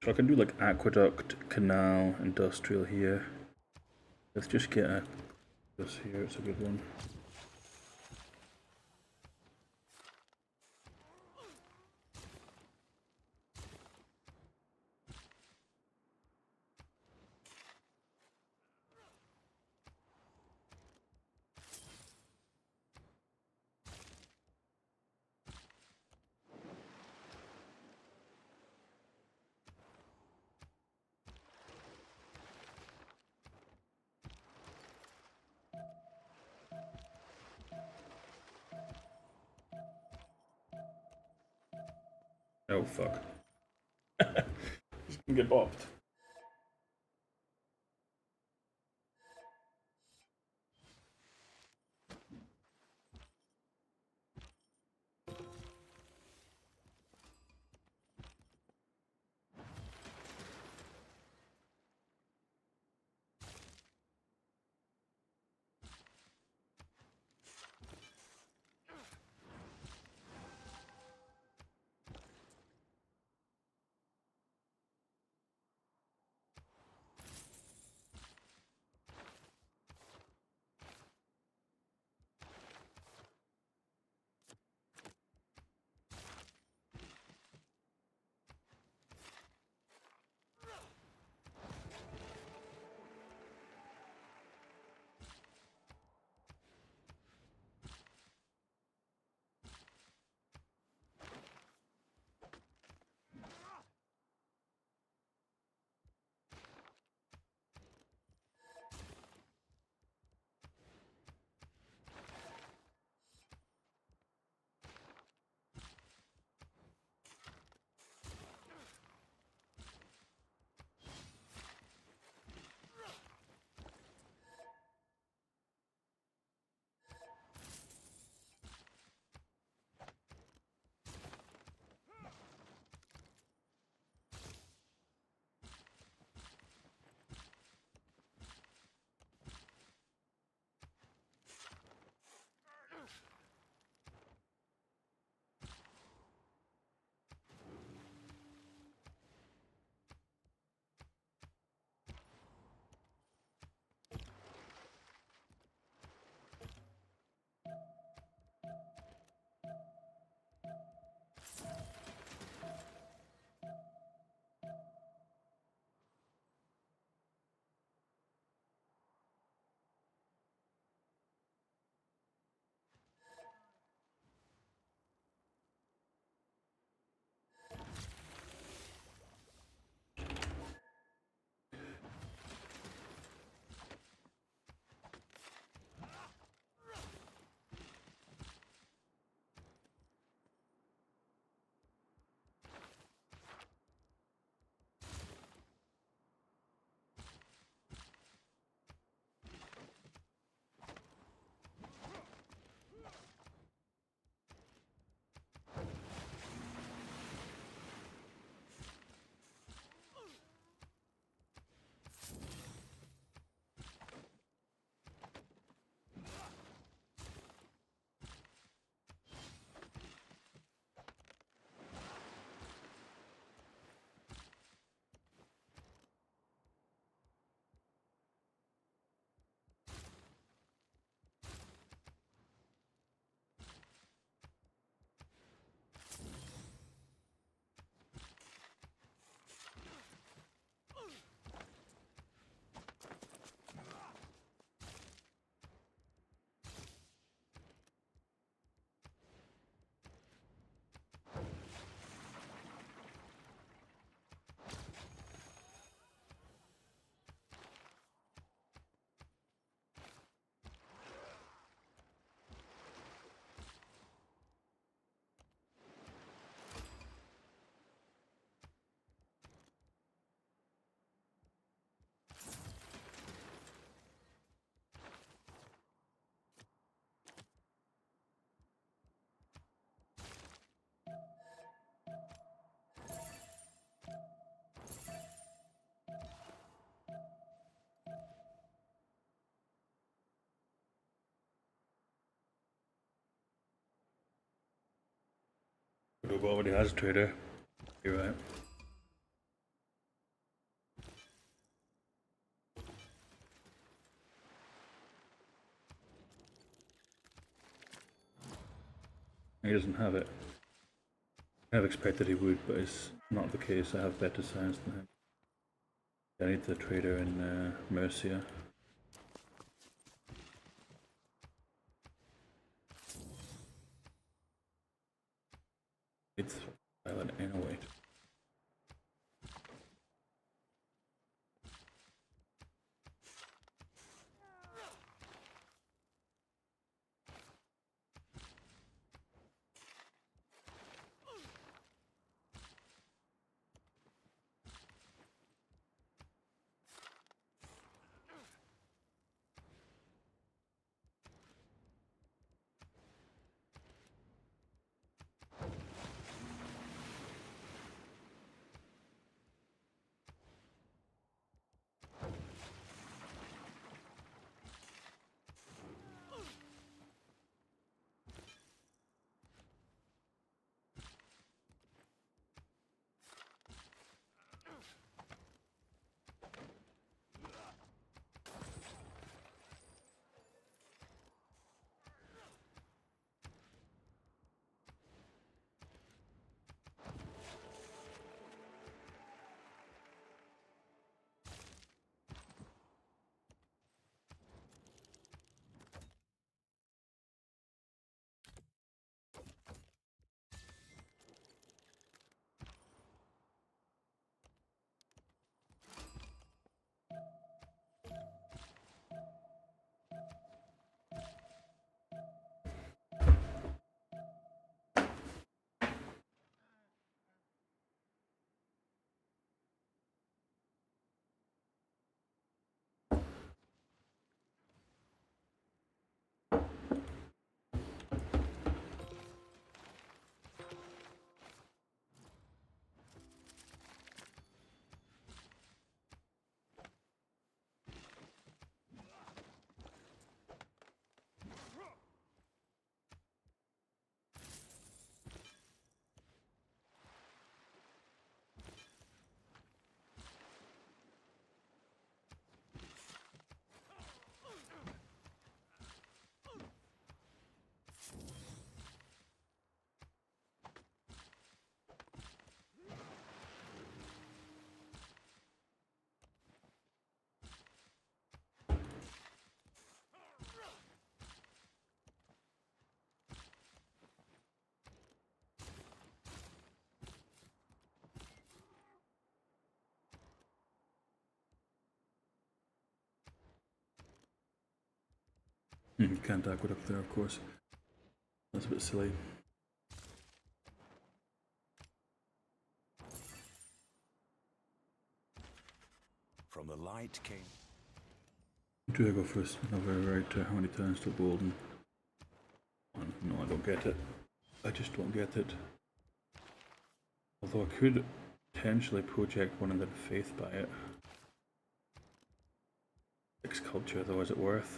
So I can do like aqueduct, canal, industrial here. Let's just get this here, it's a good one. Oh fuck. Just gonna get bopped. Rogue already has a trader. You're right. He doesn't have it. I have expected he would, but it's not the case. I have better science than him. I need the trader in Mercia. It's island anyway. Can't aqueduct there, of course. That's a bit silly. From the light came. Do I go first? Another right? How many turns to golden? No, I don't get it. I just don't get it. Although I could potentially project one and then faith by it. 6 culture though, is it worth?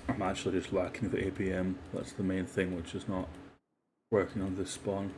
I'm actually just lacking the APM. That's the main thing, which is not working on this spawn.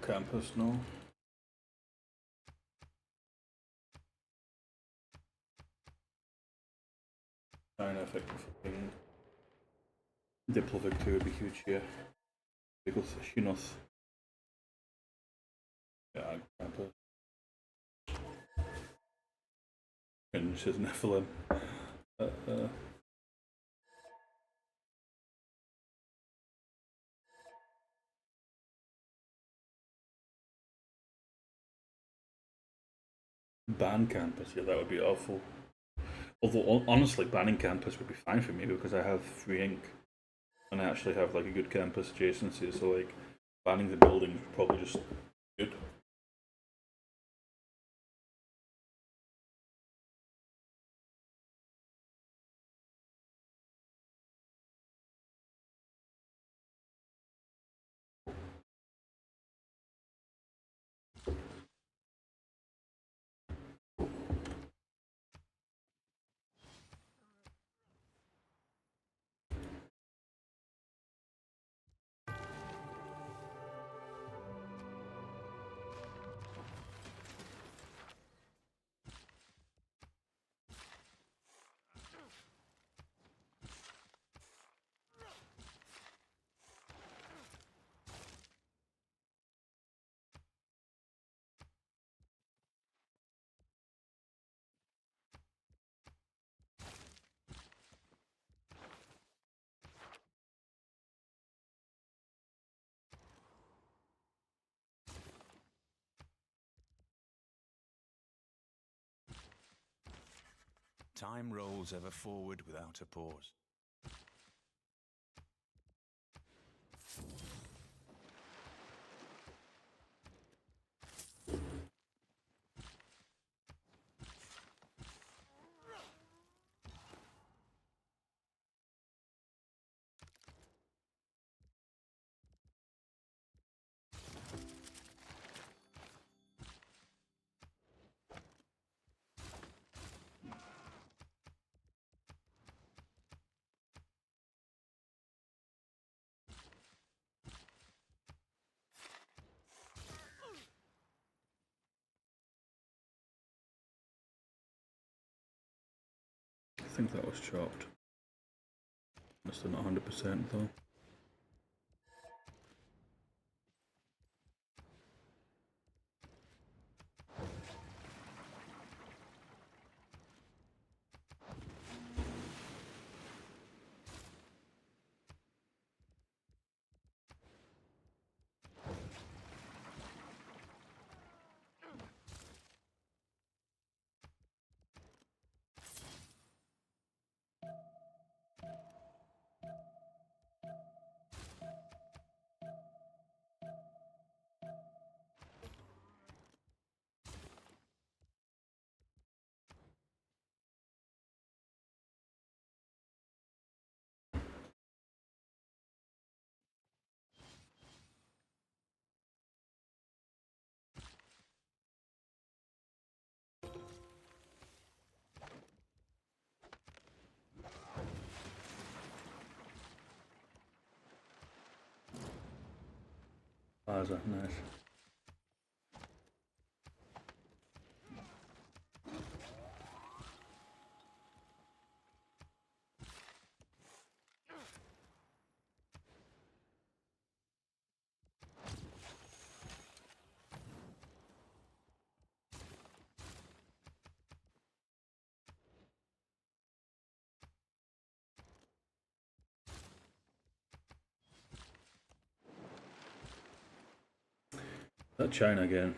campus, no. And I think fucking Diplo victory would be huge here. Because Shinoth. Yeah, campus. And she's Nephilim. Ban campus, yeah, that would be awful. Although honestly, banning campus would be fine for me because I have free ink, and I actually have like a good campus adjacency. So like, banning the building is probably just good. Time rolls ever forward without a pause. I think that was chopped. That's still not 100% though. Plaza, nice. That China again.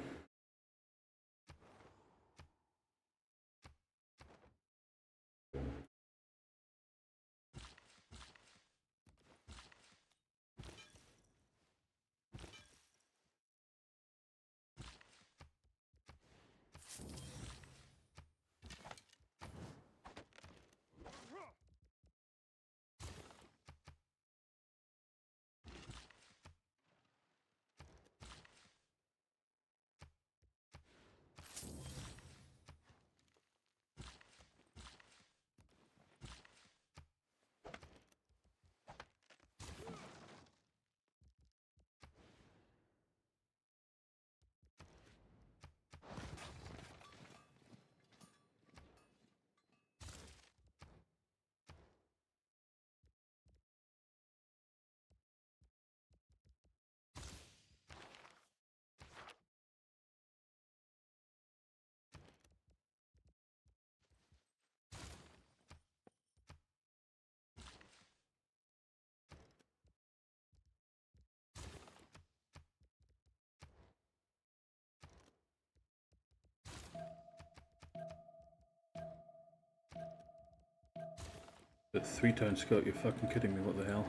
But 3-town scout, you're fucking kidding me, what the hell?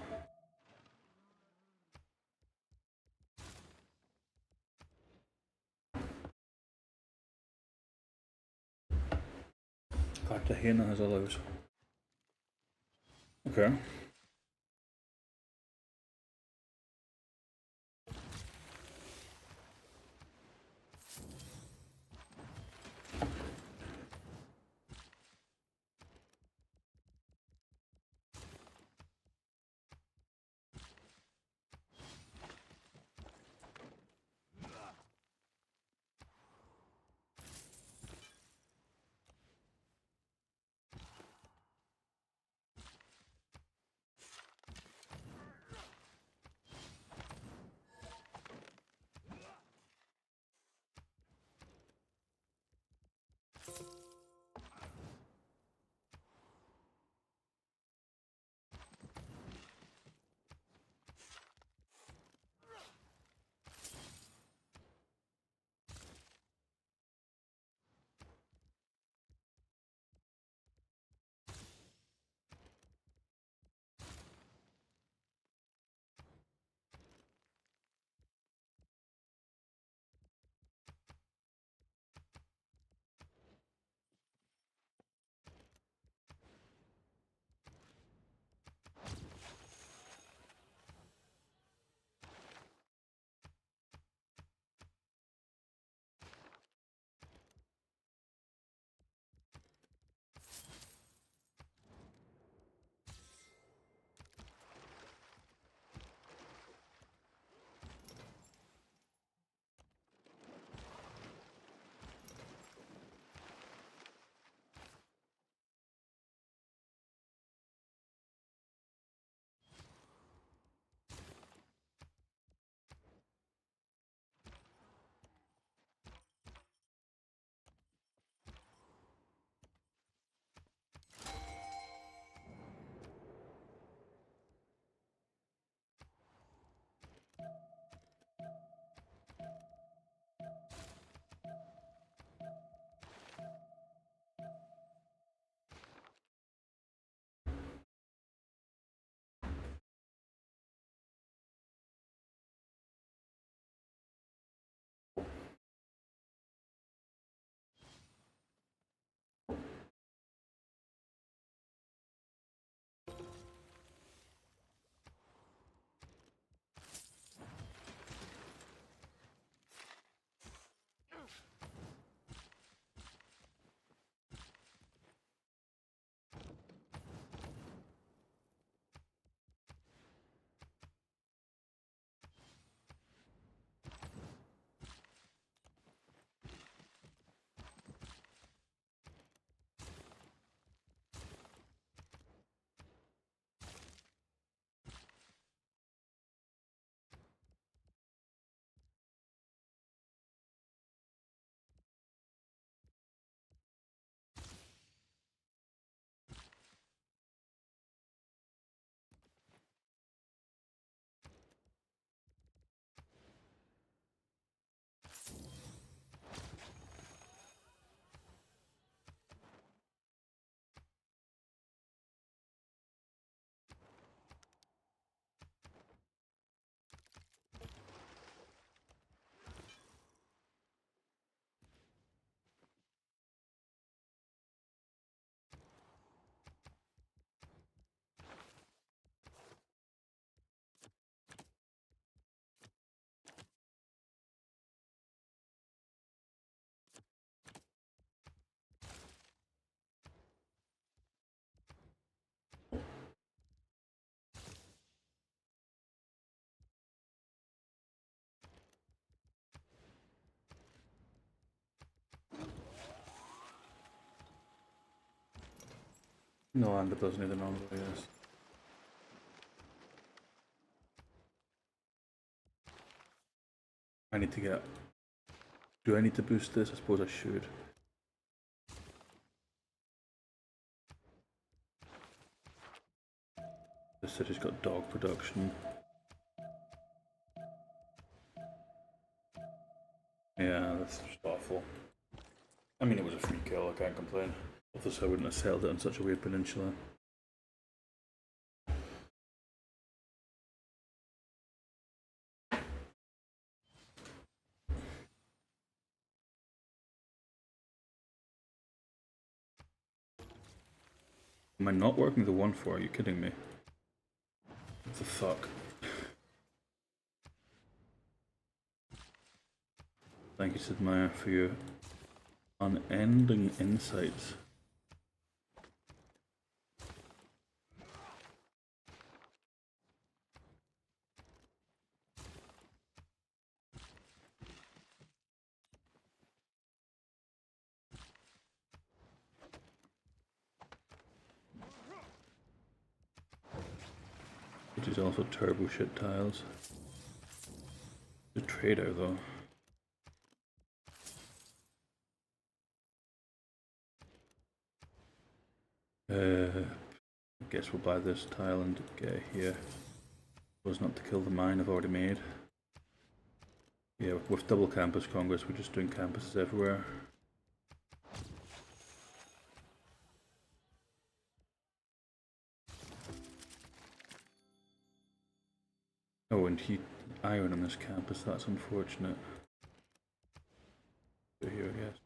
Cartagena has allows. Okay. No, and it doesn't need an envoy, yes. I need to get... Do I need to boost this? I suppose I should. This city's got dog production. Yeah, that's just awful. I mean, it was a free kill, I can't complain. Obviously, I wouldn't have settled it on such a weird peninsula. Am I not working the 1-4? Are you kidding me? What the fuck? Thank you, Sid Meier, for your unending insights. Which is also turbo shit tiles. The trader though. I guess we'll buy this tile and get here. Was not to kill the mine I've already made. Yeah, with double campus congress, we're just doing campuses everywhere. Oh, and heat iron on this campus, that's unfortunate. So here, I guess.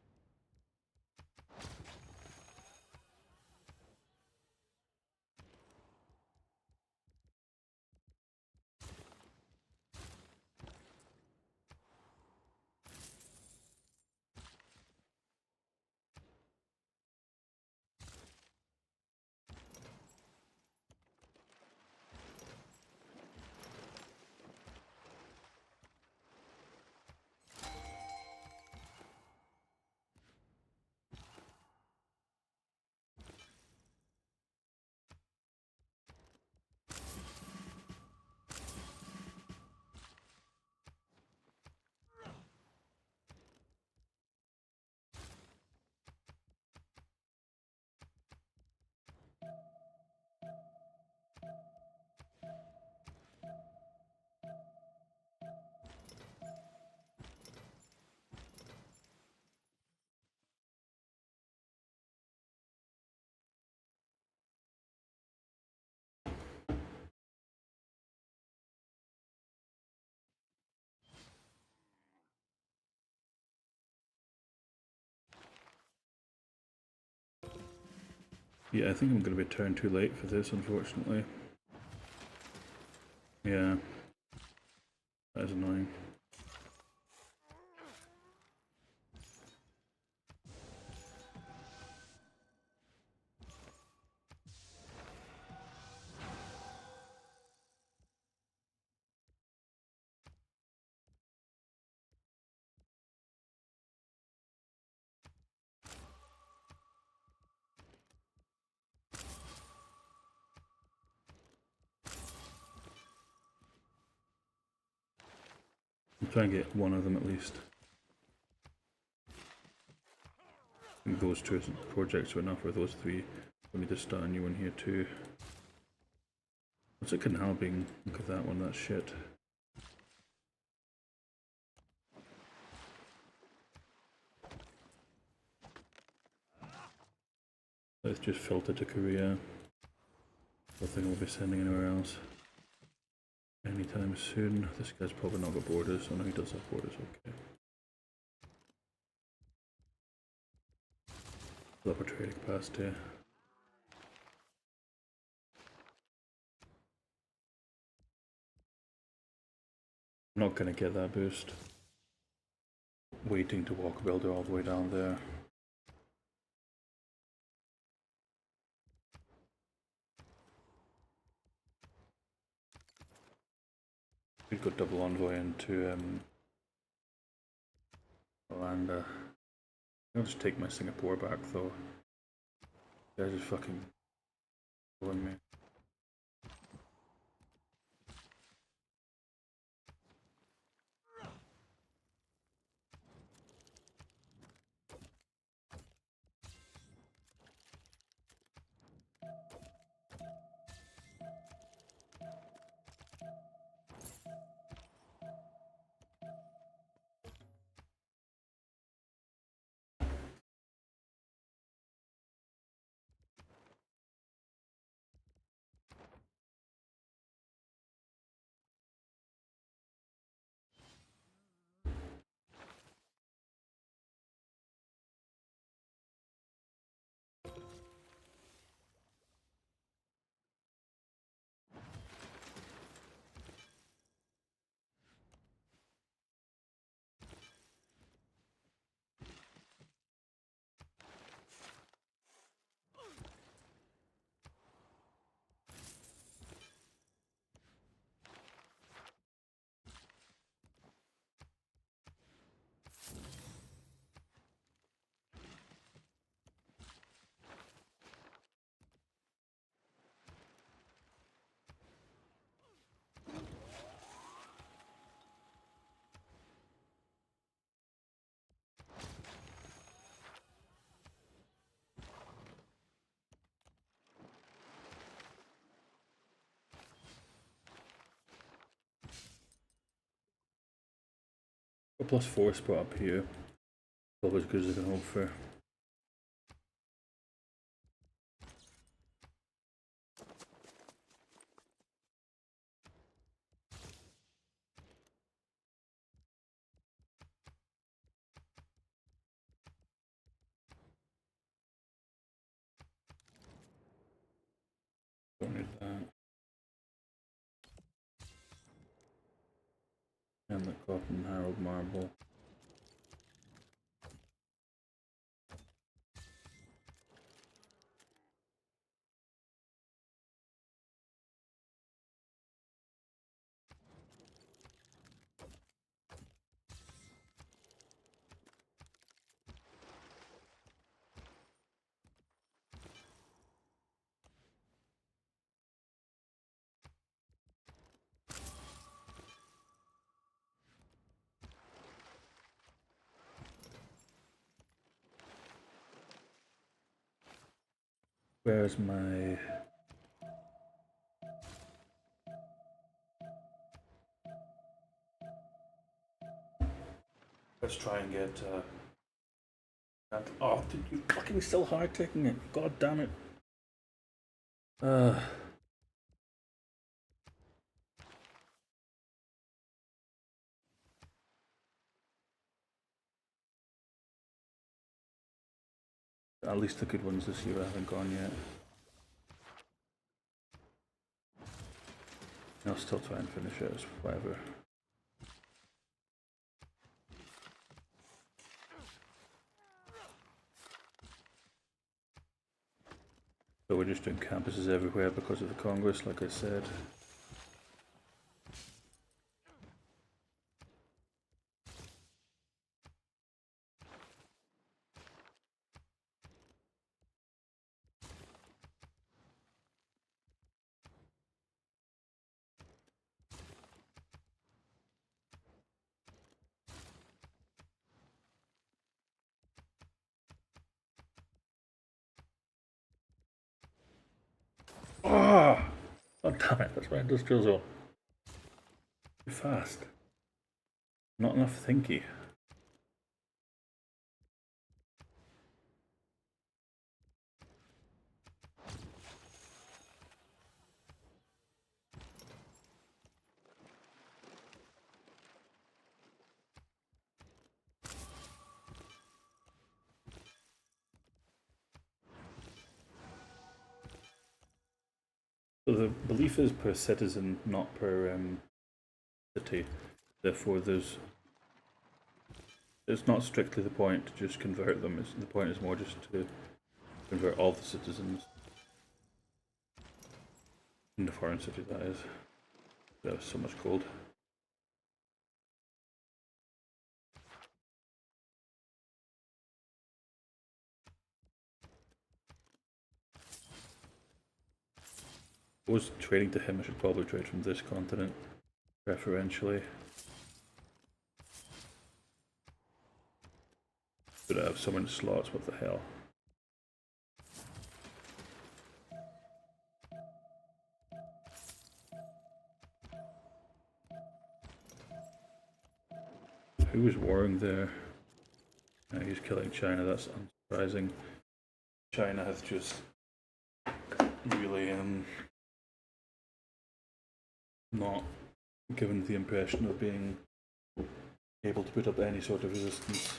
Yeah, I think I'm going to be turned too late for this, unfortunately. Yeah, that is annoying. I'm trying to get one of them at least. I think those two projects are enough, or those three. We need to start a new one here too. What's a canal being? Look at that one, that's shit. Let's just filter to Korea. Nothing will be sending anywhere else anytime soon. This guy's probably not got borders. Oh no, he does have borders, okay. Fill up a trading capacity. I'm not gonna get that boost. Waiting to walk builder all the way down there. We've got double envoy into Orlando. I'll just take my Singapore back though. They're just fucking killing me. A +4 spot up here. Probably as good as I can hope for. Don't need that. And the Cotton Harold Marble. Where's my... Let's try and get that. Oh, dude, you fucking still hard taking it. God damn it. At least the good ones this year haven't gone yet. I'll still try and finish it as whatever. So we're just doing campuses everywhere because of the Congress, like I said. Oh! God damn it, that's my industrial zone. Too fast. Not enough thinky. So the belief is per citizen, not per city. Therefore, it's not strictly the point to just convert them. The point is more just to convert all the citizens in the foreign city. That is. That was so much cold. I was trading to him. I should probably trade from this continent, preferentially. But I have so many slots. What the hell? Who was warring there? He's killing China. That's unsurprising. China has just really not given the impression of being able to put up any sort of resistance.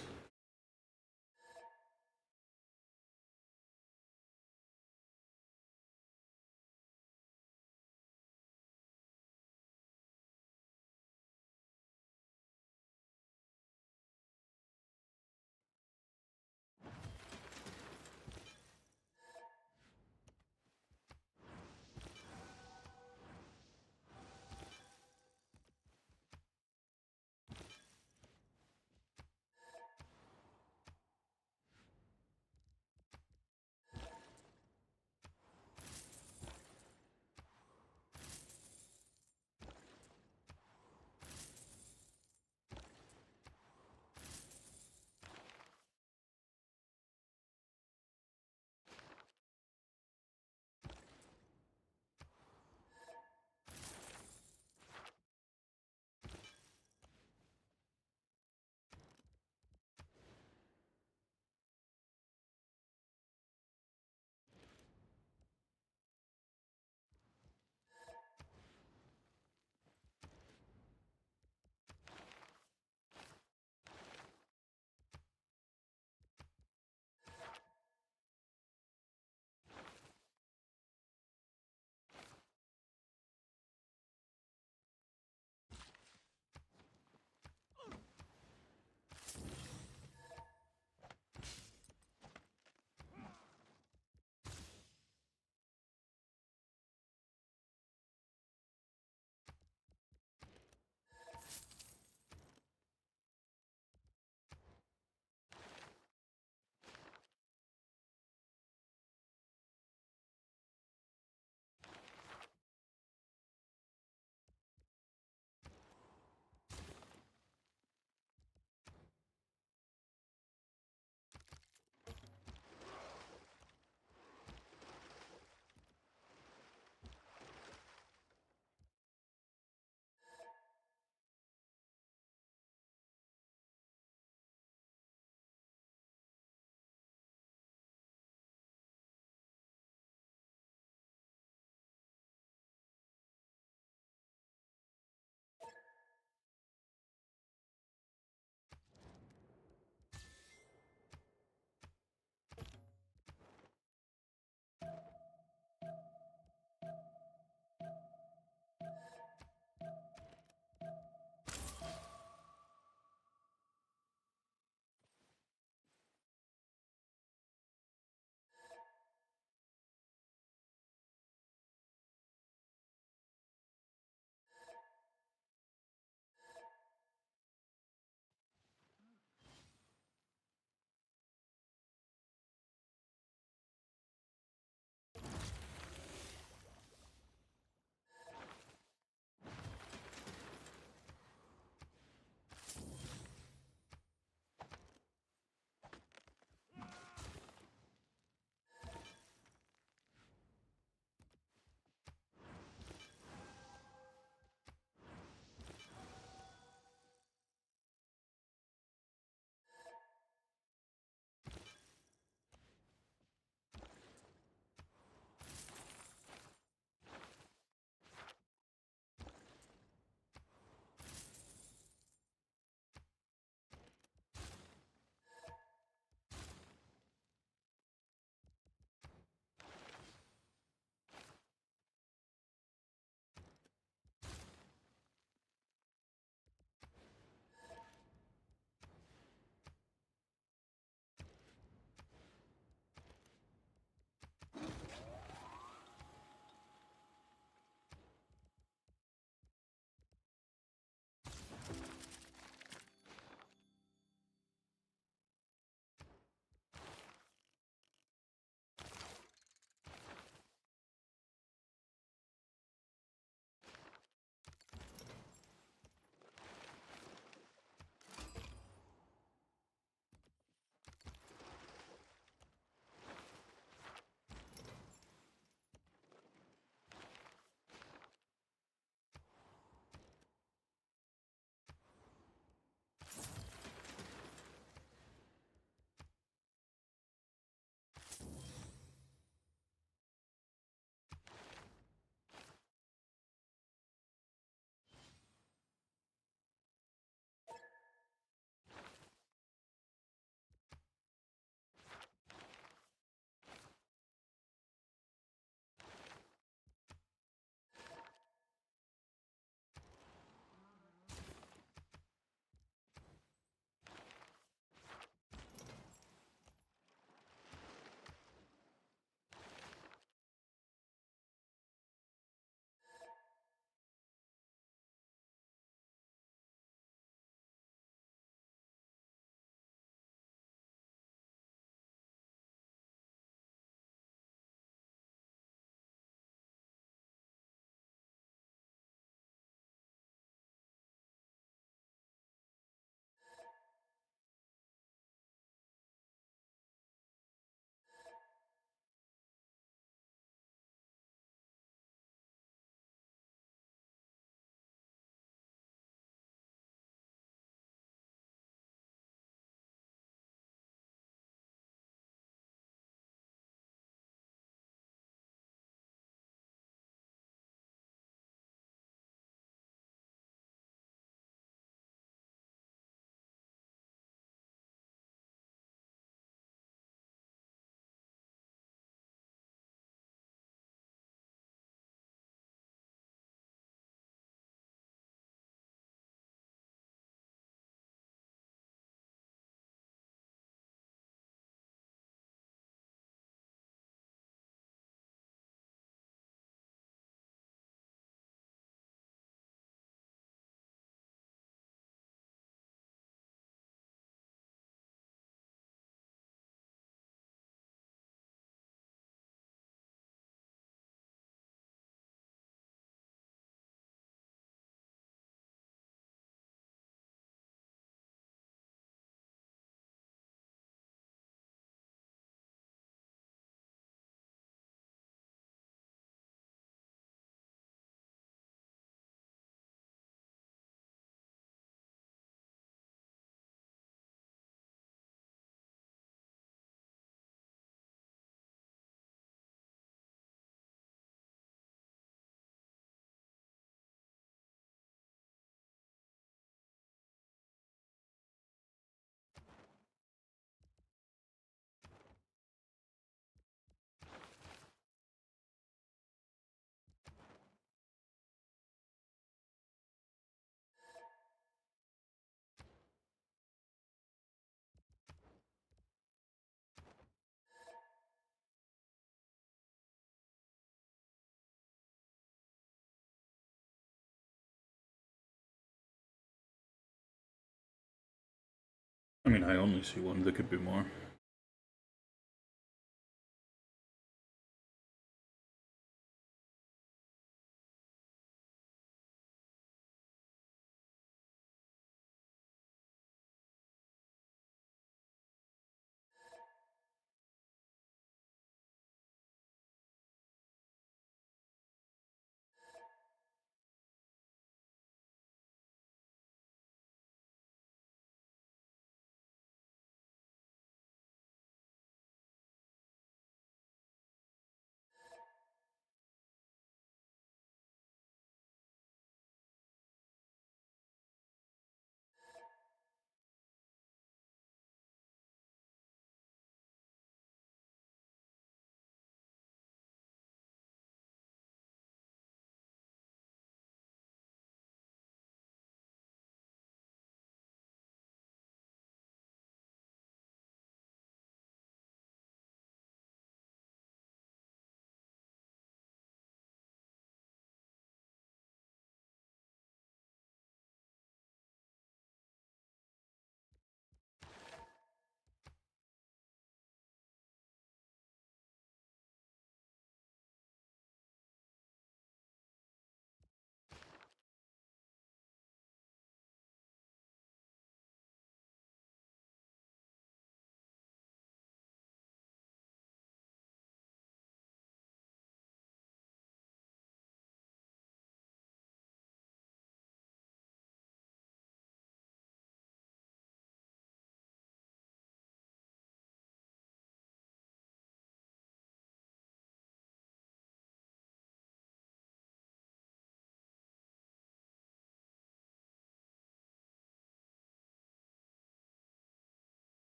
I mean, I only see one. There could be more.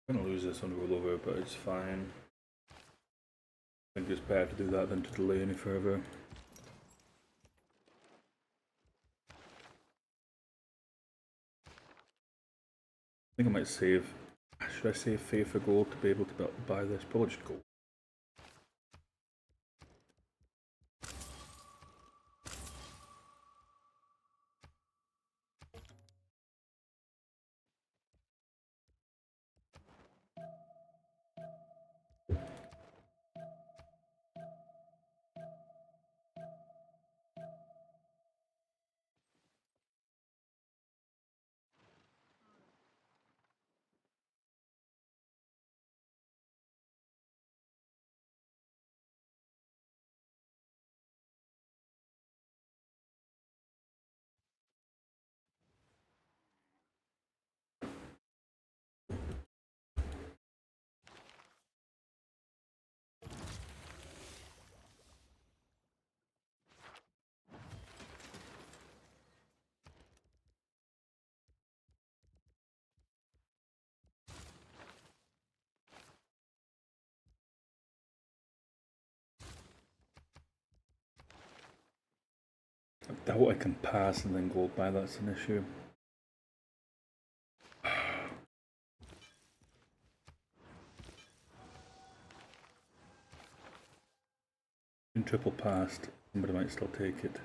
I'm gonna lose this on rollover, but it's fine. I think it's better to do that than to delay any further. I think I might save. Should I save Faith for gold to be able to buy this? Probably just gold. I doubt I can pass and then gold buy, that's an issue. In triple passed, somebody might still take it.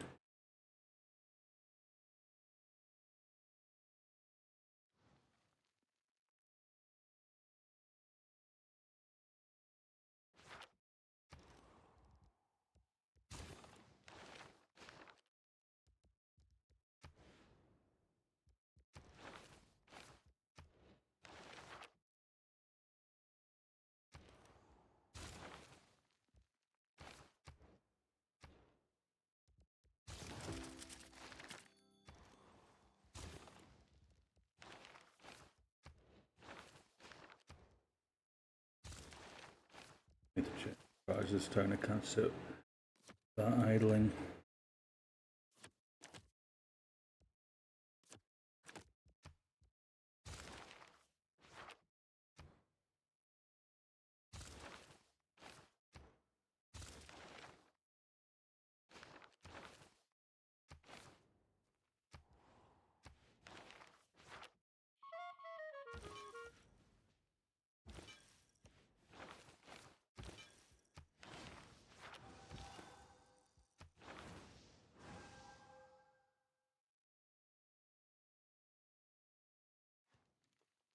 Need to check. Right, this turn I can't sit that idling.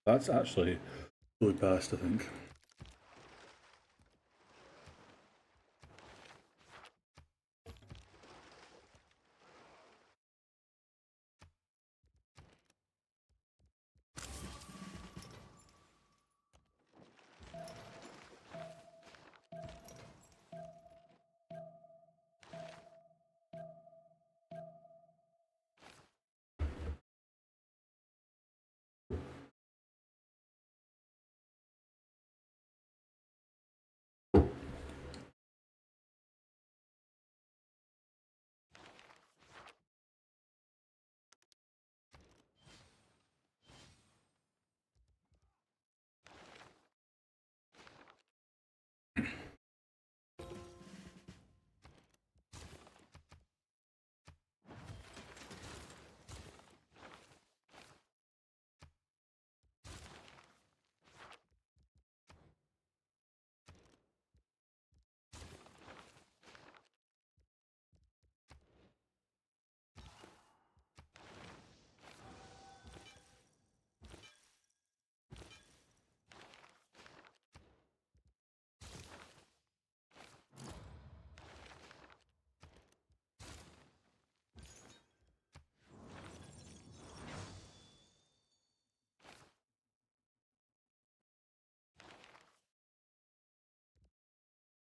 That's actually really past, I think.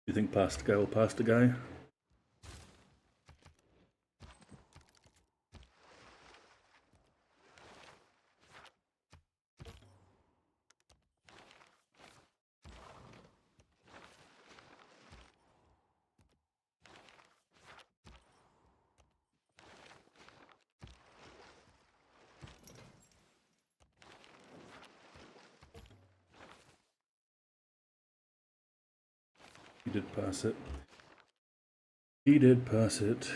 You think past guy will pass the guy? He did pass it. He did pass it.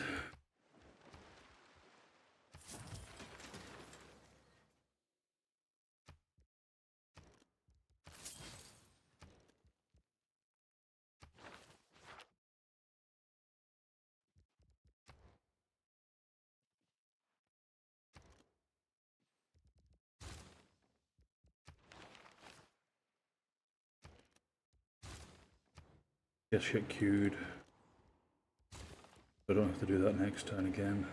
Guess get queued. I don't have to do that next turn again.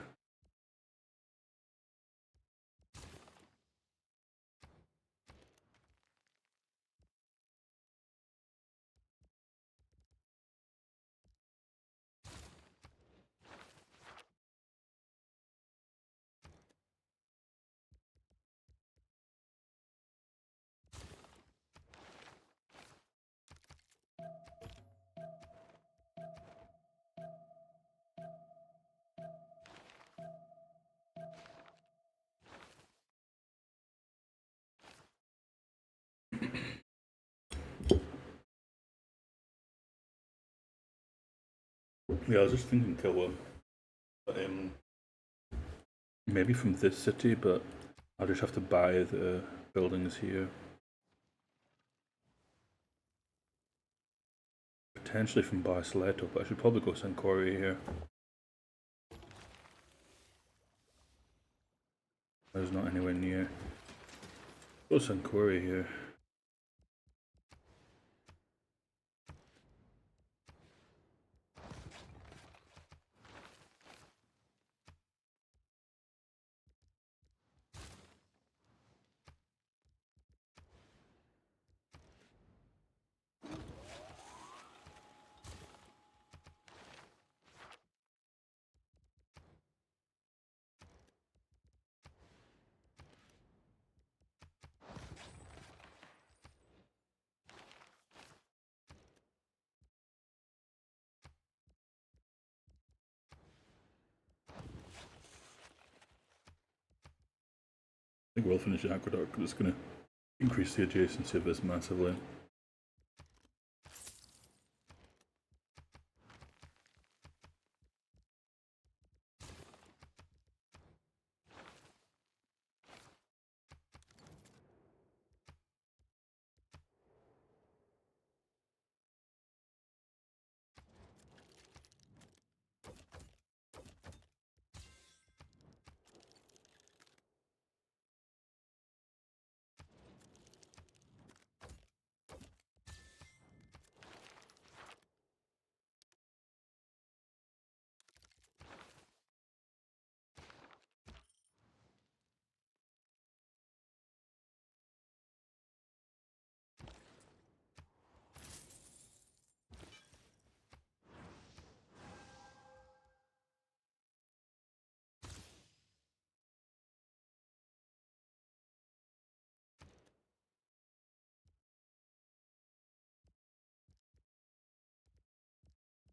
Yeah, I was just thinking kill one. Maybe from this city, but I'll just have to buy the buildings here. Potentially from Barceletto, but I should probably go Sancori here. There's not anywhere near. Go Sancori here. I think we'll finish the aqueduct because it's going to increase the adjacency of this massively.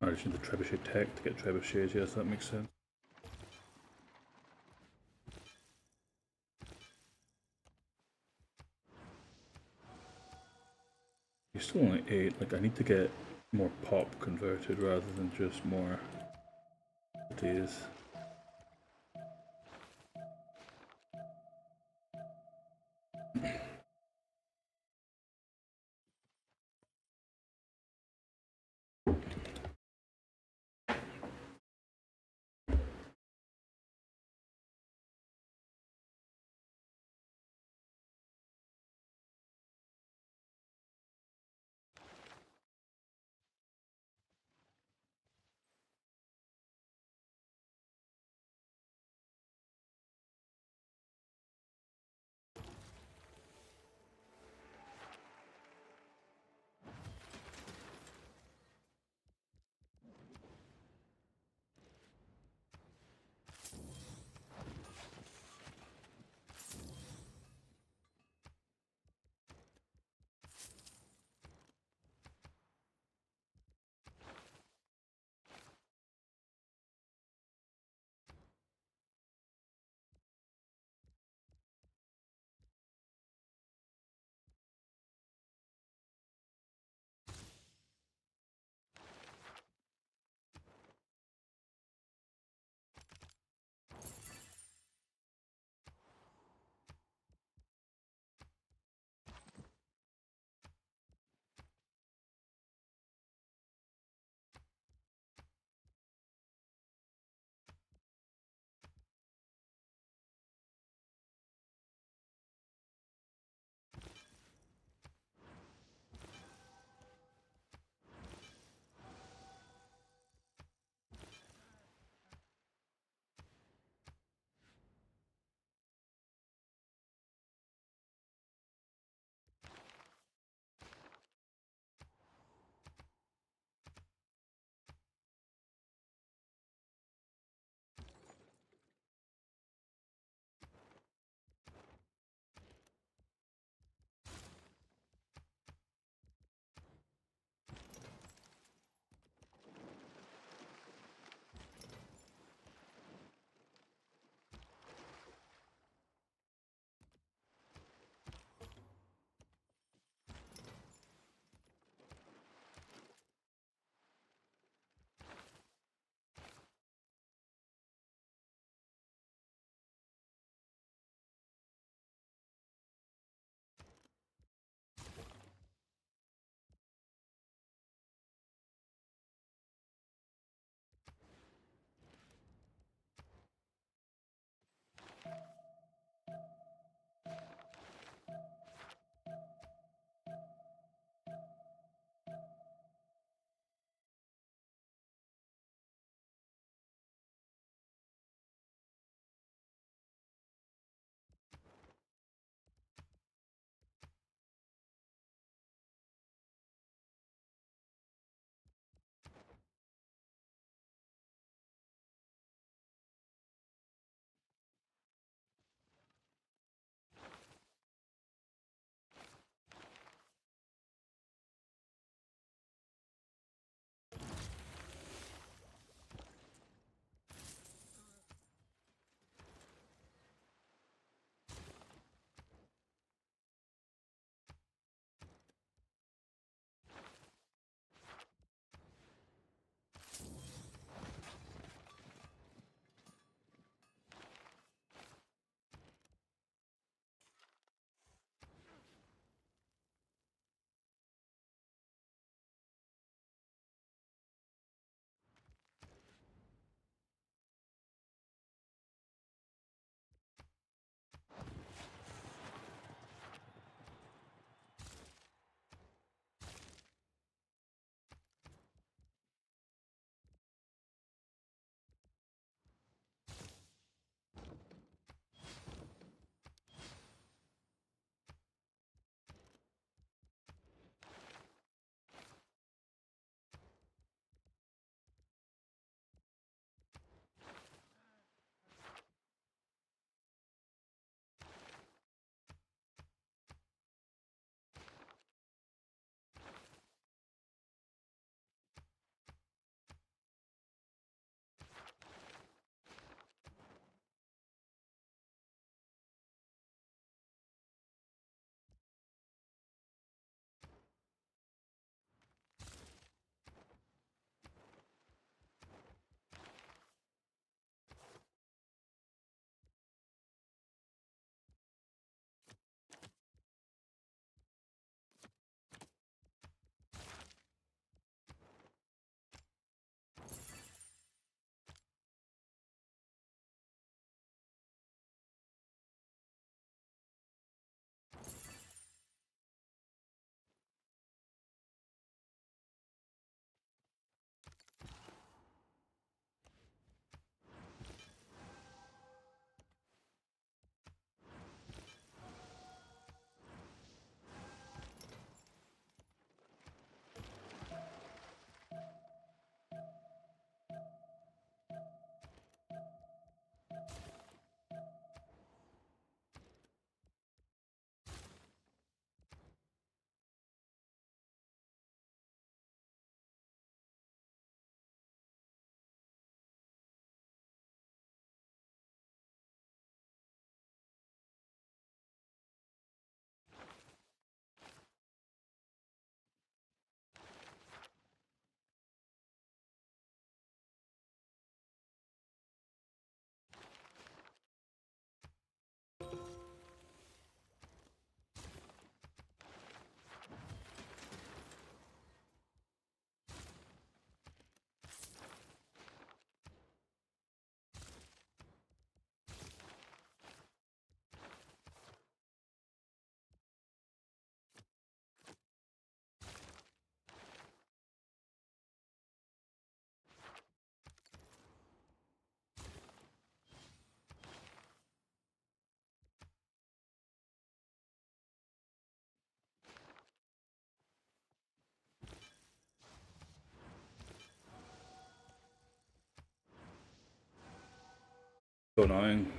I just need the trebuchet tech to get trebuchets, yes, that makes sense. You're still only 8, like I need to get more pop converted rather than just more cities. So annoying.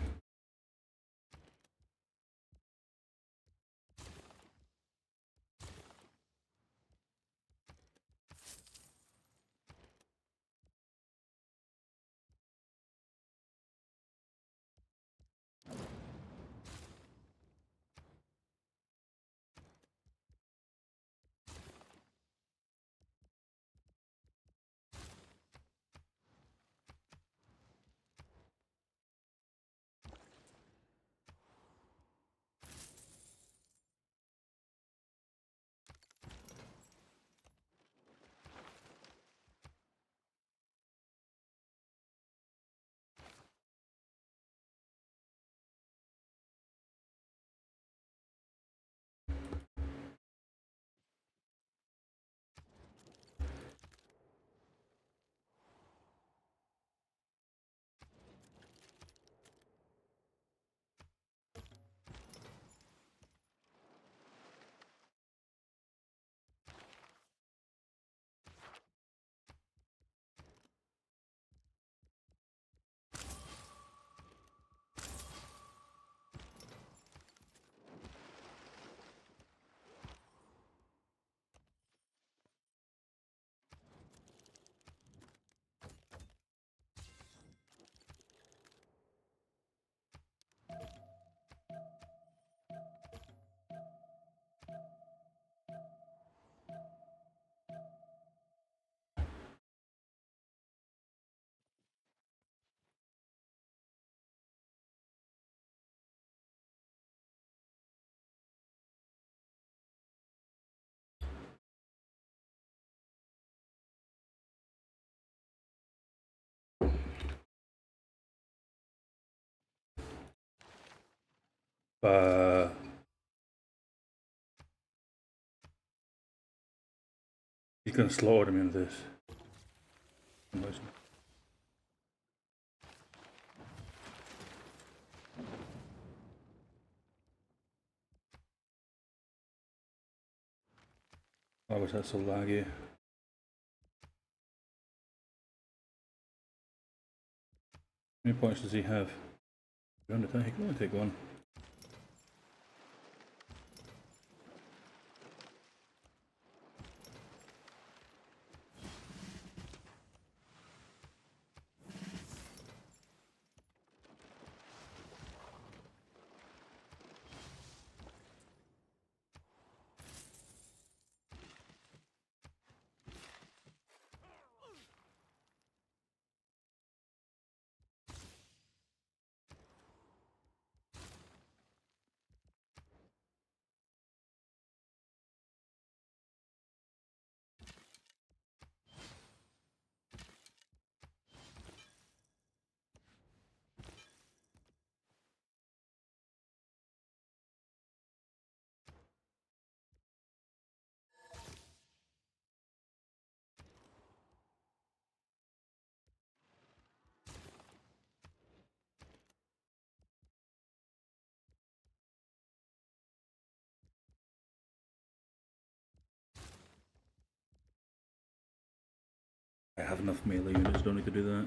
You can slaughter me in this. Why was that so laggy? How many points does he have? Round attack, he can only take one. I have enough melee units, don't need to do that.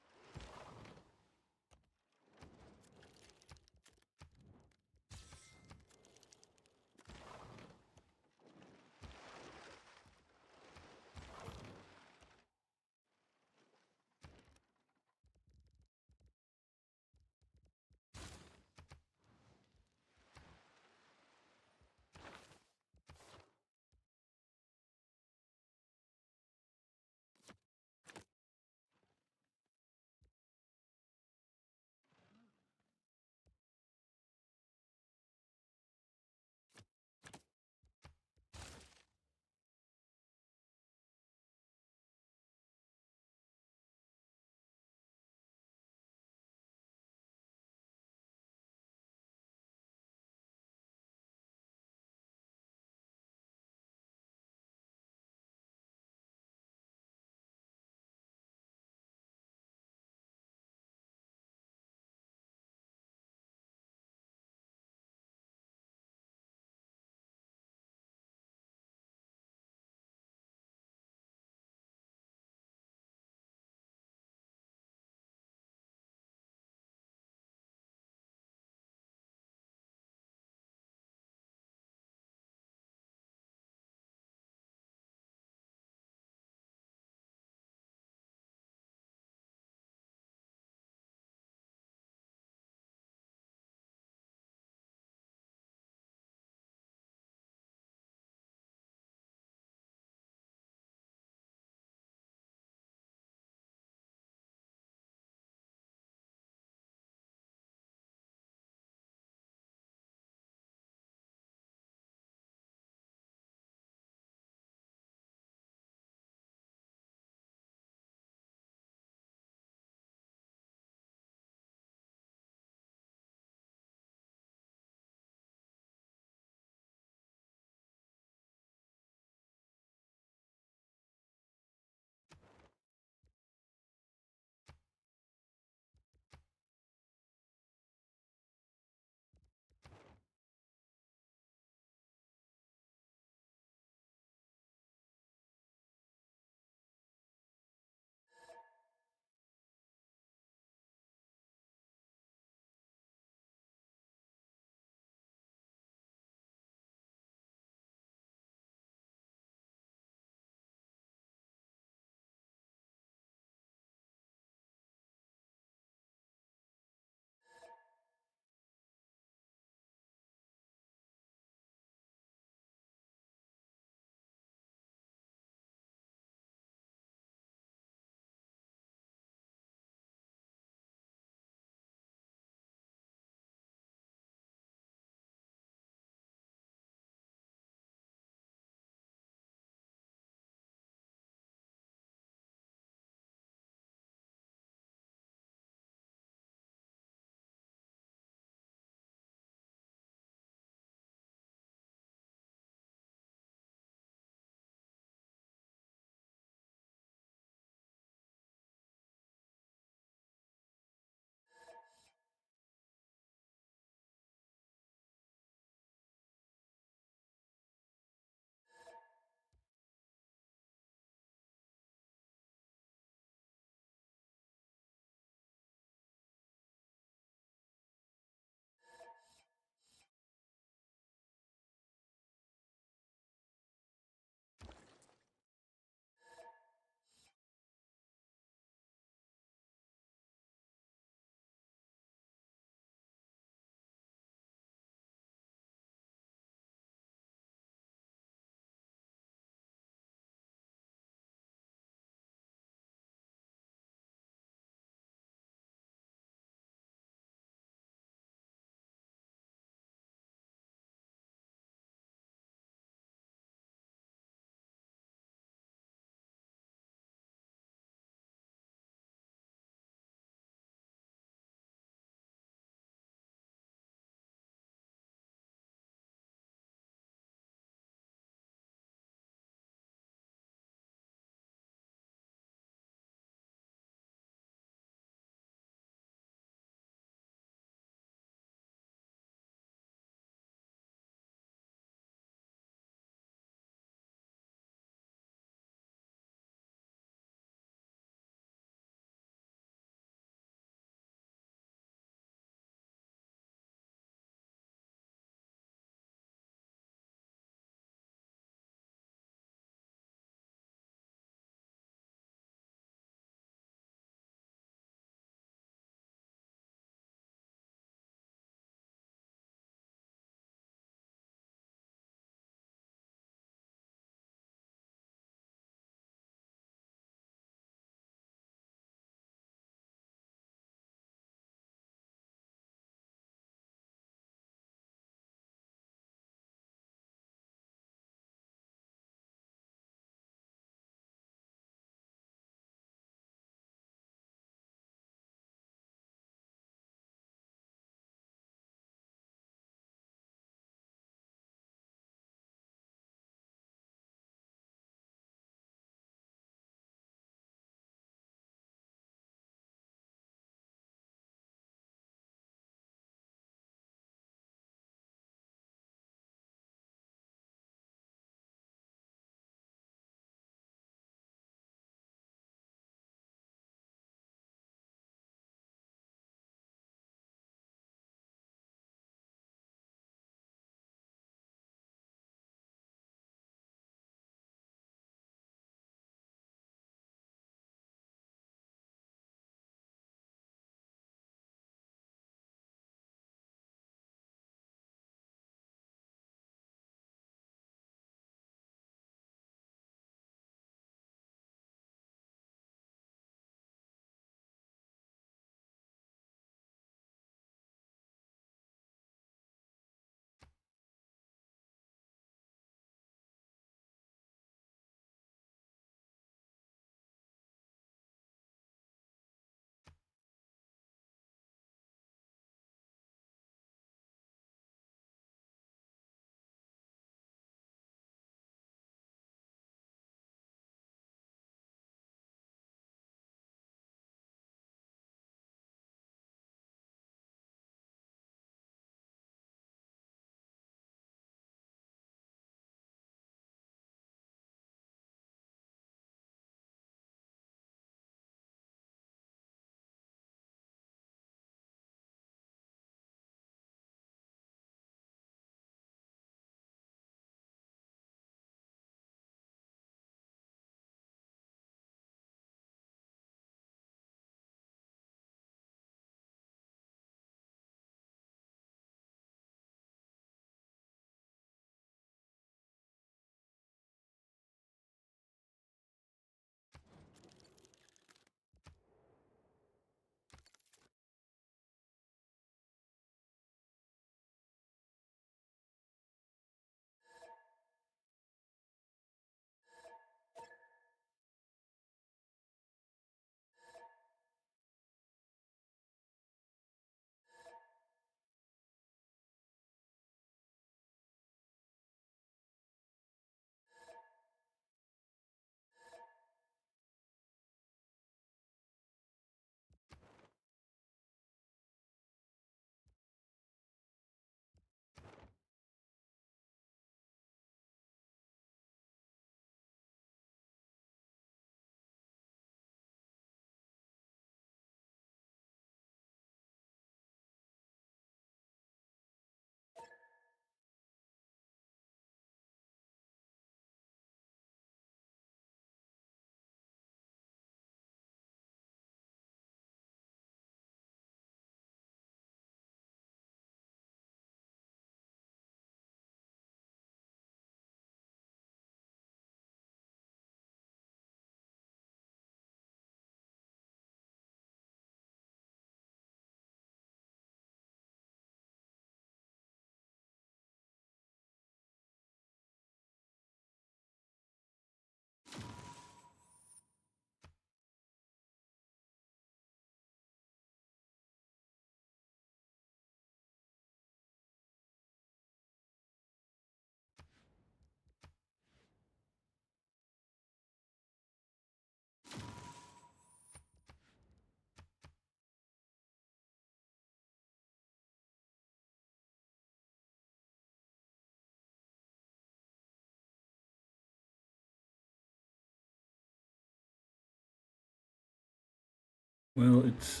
Well, it's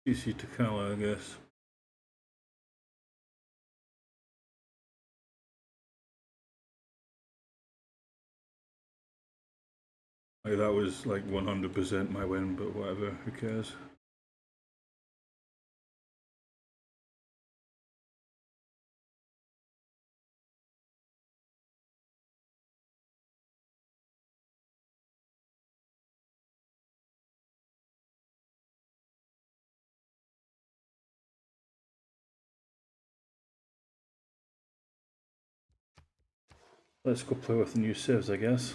CC Takala, I guess. Like, that was like 100% my win, but whatever, who cares? Let's go play with the new civs, I guess.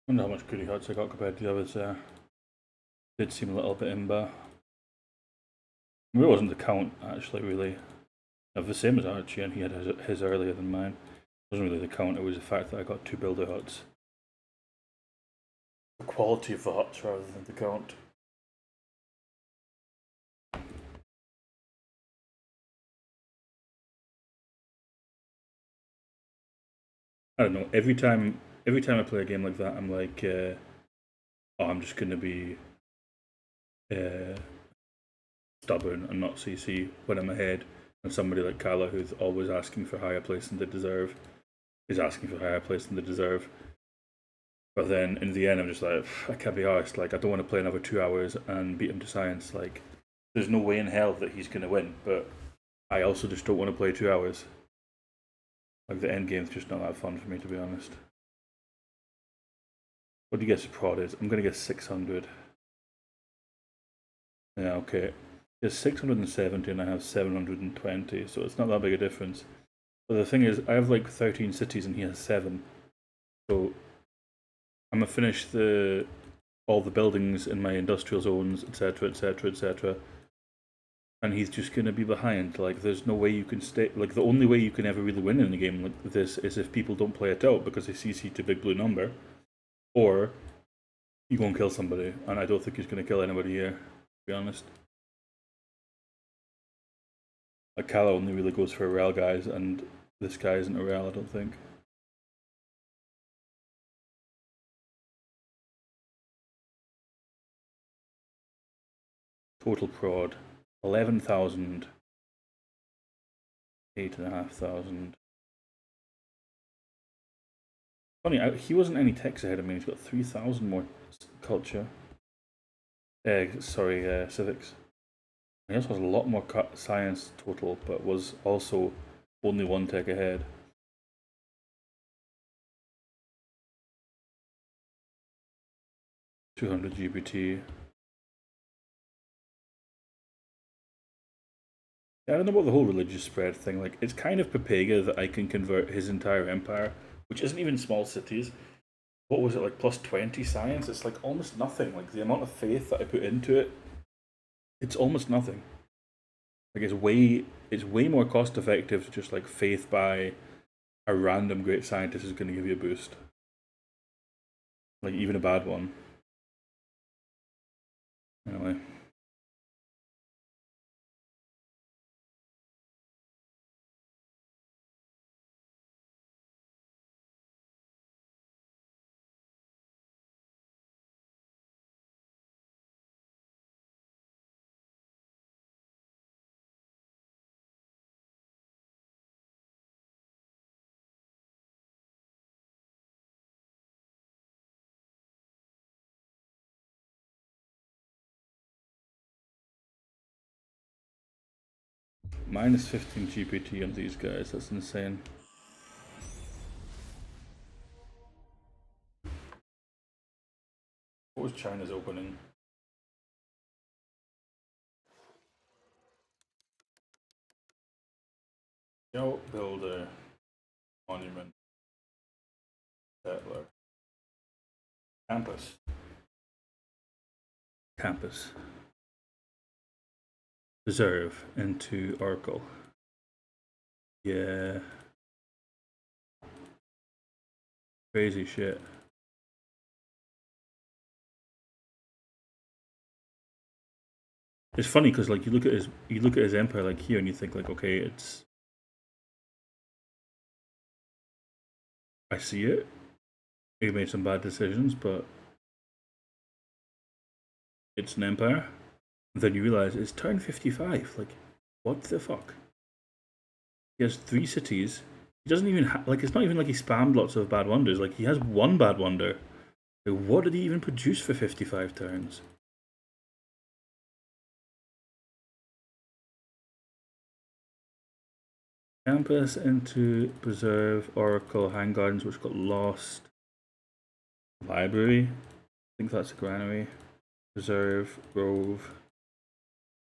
I wonder how much goody huts I got compared to the others there. Did seem a little bit imba. It wasn't the count, actually, really. The same as Archie, and he had his earlier than mine. It wasn't really the count, it was the fact that I got 2 builder huts. The quality of the huts rather than the count. I don't know, every time I play a game like that, I'm like, oh, I'm just going to be stubborn and not CC when I'm ahead. And somebody like Kala, who's always asking for higher place than they deserve, is asking for higher place than they deserve. But then in the end, I'm just like, I can't be arsed. Like, I don't want to play another 2 hours and beat him to science. Like, there's no way in hell that he's going to win. But I also just don't want to play 2 hours. Like, the end game's just not that fun for me, to be honest. What do you guess the prod is? I'm going to guess 600. Yeah, okay. It's 670 and I have 720, so it's not that big a difference. But the thing is, I have like 13 cities and he has 7. So I'm gonna finish all the buildings in my industrial zones, etc., etc., etc. And he's just gonna be behind. Like, there's no way you can stay. Like, the only way you can ever really win in a game like this is if people don't play it out because they CC to big blue number, or you go and kill somebody. And I don't think he's gonna kill anybody here, to be honest. Like, Kala only really goes for rail guys, and this guy isn't a rail, I don't think. Total prod 11,000, 8,500. Funny, he wasn't any techs ahead of me. He's got 3,000 more culture. Civics. He also has a lot more science total, but was also only 1 tech ahead. $200 GPT. Yeah, I don't know about the whole religious spread thing. Like, it's kind of Pangaea that I can convert his entire empire, which isn't even small cities. What was it, like plus 20 science? It's like almost nothing. Like, the amount of faith that I put into it, it's almost nothing. Like, it's way more cost effective to just like faith by a random great scientist is going to give you a boost. Like, even a bad one. Anyway. Minus 15 GPT on these guys, that's insane. What was China's opening? Build a monument. settler. Campus. Reserve into Oracle. Yeah. Crazy shit. It's funny because like you look at his empire like here and you think like, okay, it's, I see it. He made some bad decisions, but it's an empire. And then you realize it's turn 55. Like, what the fuck? He has 3 cities. He doesn't even like, it's not even like he spammed lots of bad wonders. Like, he has 1 bad wonder. Like, what did he even produce for 55 turns? Campus into Preserve, Oracle, Hang Gardens, which got lost. Library. I think that's a granary. Preserve, Grove,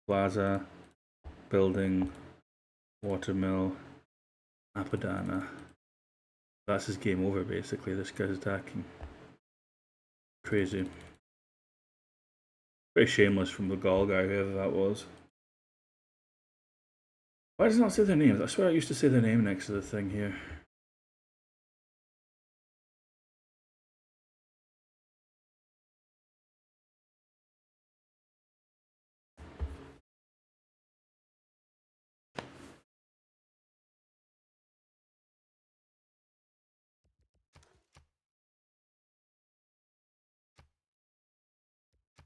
Plaza, Building, Watermill, Apadana. That's his game over, basically. This guy's attacking. Crazy. Very shameless from the Gaul guy, whoever that was. Why does it not say their names? I swear I used to say their name next to the thing here.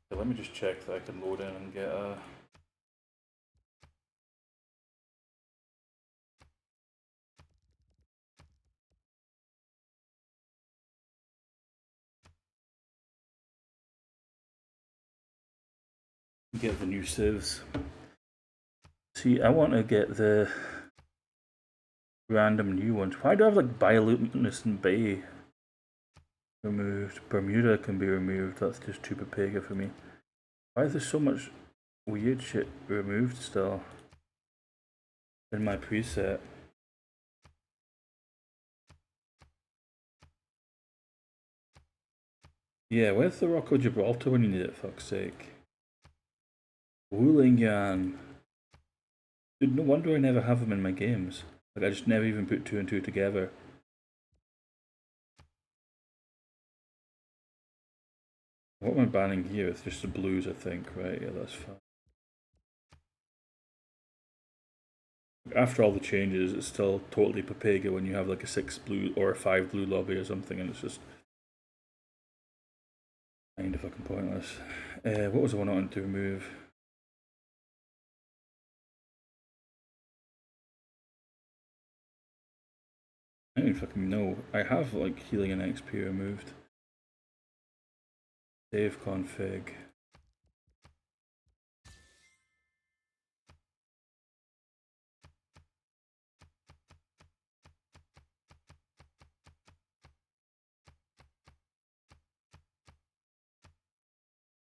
So let me just check that I can load in and get a... Get the new civs. See, I want to get the random new ones. Why do I have like bioluminescent bay removed? Bermuda can be removed. That's just too Pangaea for me. Why is there so much weird shit removed still in my preset? Yeah, where's the Rock of Gibraltar when you need it, fuck's sake? Woolingan. Dude, no wonder I never have them in my games. Like, I just never even put 2 and 2 together. What am I banning here? It's just the blues, I think, right? Yeah, that's fine. After all the changes, it's still totally Pangaea when you have like a 6 blue or a 5 blue lobby or something, and it's just kind of fucking pointless. What was the one I wanted to remove? I don't even fucking know. I have like healing and XP removed. Save config.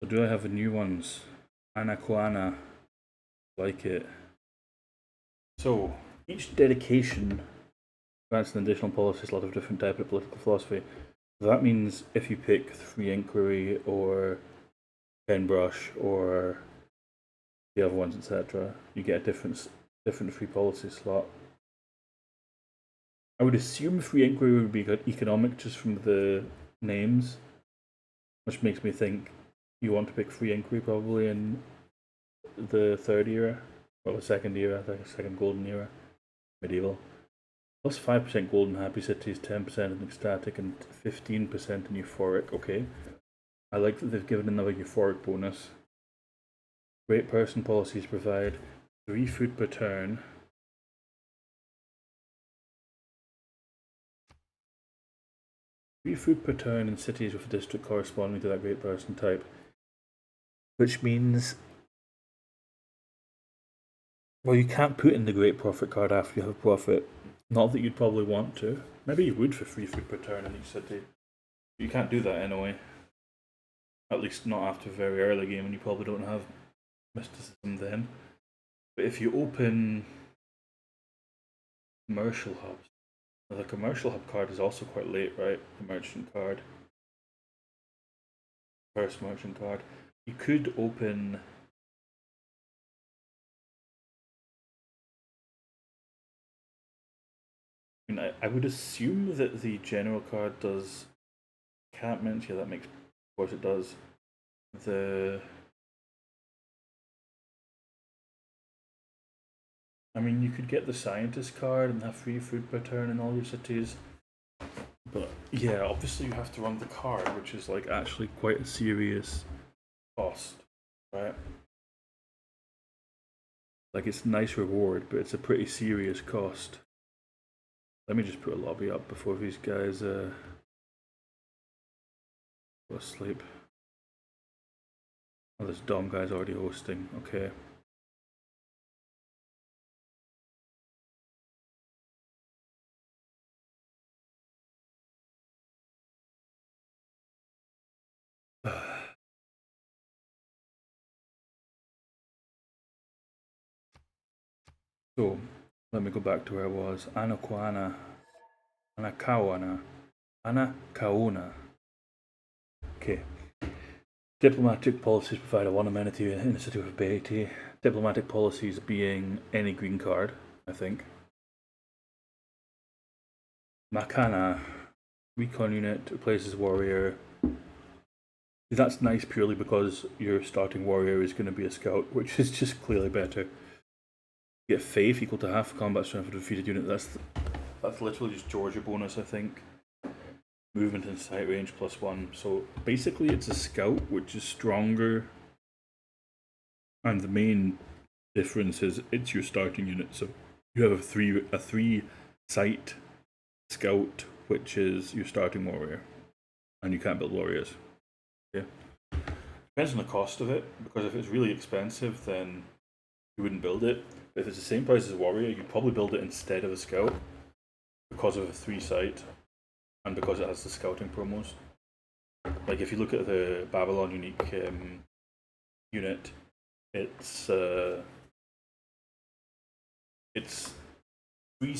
So do I have the new ones? Anaquana. Like it. So each dedication grants an additional policy slot of different type of political philosophy. That means if you pick Free Inquiry or Penbrush or the other ones, etc., you get a different free policy slot. I would assume Free Inquiry would be economic just from the names, which makes me think you want to pick Free Inquiry probably in the 3rd era, or the 2nd era, the 2nd golden era, medieval. Plus 5% golden happy cities, 10% in ecstatic, and 15% in euphoric. Okay. I like that they've given another euphoric bonus. Great person policies provide 3 food per turn. Free food per turn in cities with a district corresponding to that great person type. Which means, well, you can't put in the great profit card after you have a profit. Not that you'd probably want to. Maybe you would for free food per turn in each city. You can't do that anyway. At least not after a very early game, and you probably don't have mysticism then. But if you open commercial hubs, The commercial hub card is also quite late, right? The merchant card. First merchant card. You could open. I mean, I would assume that the general card does encampments. Yeah, that makes. Of course, it does. The. I mean, you could get the scientist card and have free food per turn in all your cities. But yeah, obviously you have to run the card, which is like actually quite a serious cost, right? Like it's a nice reward, but it's a pretty serious cost. Let me just put a lobby up before these guys go asleep. Oh, this Dom guy's already hosting. Okay. So, let me go back to where I was. Anaquana. Anakawana. Anakaona. Okay. Diplomatic policies provide a one amenity in a city with ability. Diplomatic policies being any green card, I think. Makana, recon unit, replaces warrior. That's nice purely because your starting warrior is going to be a scout, which is just clearly better. You get faith equal to half combat strength of a defeated unit. That's literally just Georgia bonus, I think. Movement and sight range +1. So basically, it's a scout which is stronger, and the main difference is it's your starting unit. So you have a three sight scout, which is your starting warrior, and you can't build warriors. Okay. Depends on the cost of it, because if it's really expensive, then you wouldn't build it. But if it's the same price as a warrior, you'd probably build it instead of a scout because of a 3 sight and because it has the scouting promos. Like if you look at the Babylon unique unit, it's the 3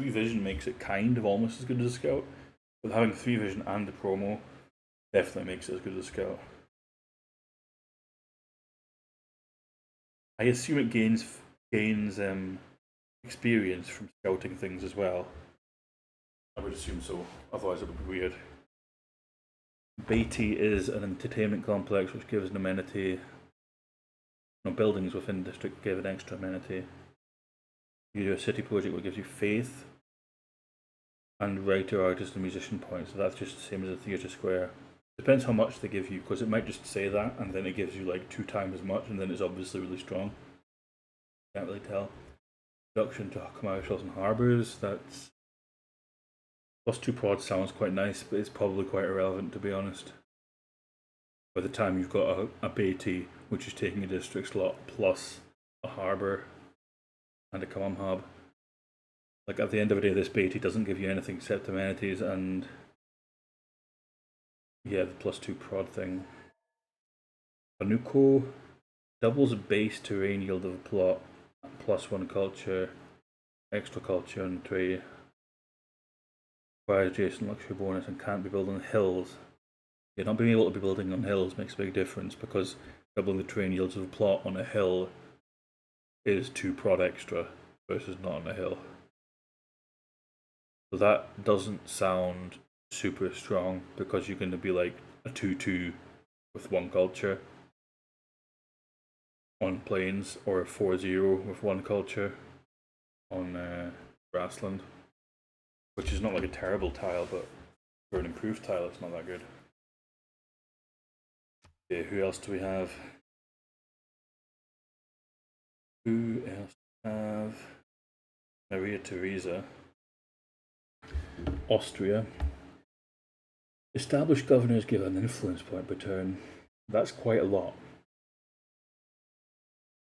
vision makes it kind of almost as good as a scout, but having 3 vision and the promo definitely makes it as good as a scout. I assume it gains experience from scouting things as well. I would assume so, otherwise it would be weird. Beatty is an entertainment complex which gives an amenity. No, buildings within the district give an extra amenity. You do a city project which gives you faith and writer, artist, and musician points. So that's just the same as a theatre square. Depends how much they give you, because it might just say that and then it gives you like 2 times as much, and then it's obviously really strong. Can't really tell. Introduction to commercials and harbours. That's +2 prod sounds quite nice, but it's probably quite irrelevant to be honest. By the time you've got a Beatty, which is taking a district slot, plus a harbour and a common hub. Like at the end of the day, this Beatty doesn't give you anything except amenities and yeah, the +2 prod thing. Panuco doubles base terrain yield of a plot, +1 culture, extra culture and trade. Requires adjacent luxury bonus and can't be built on hills. Yeah, not being able to be building on hills makes a big difference, because doubling the terrain yields of a plot on a hill is 2 prod extra versus not on a hill. So that doesn't sound super strong, because you're going to be like a 2-2 with 1 culture on plains, or a 4-0 with 1 culture on grassland, which is not like a terrible tile, but for an improved tile it's not that good. Okay, who else do we have? Who else do we have? Maria Theresa. Austria. Established governors give an influence point per turn. That's quite a lot.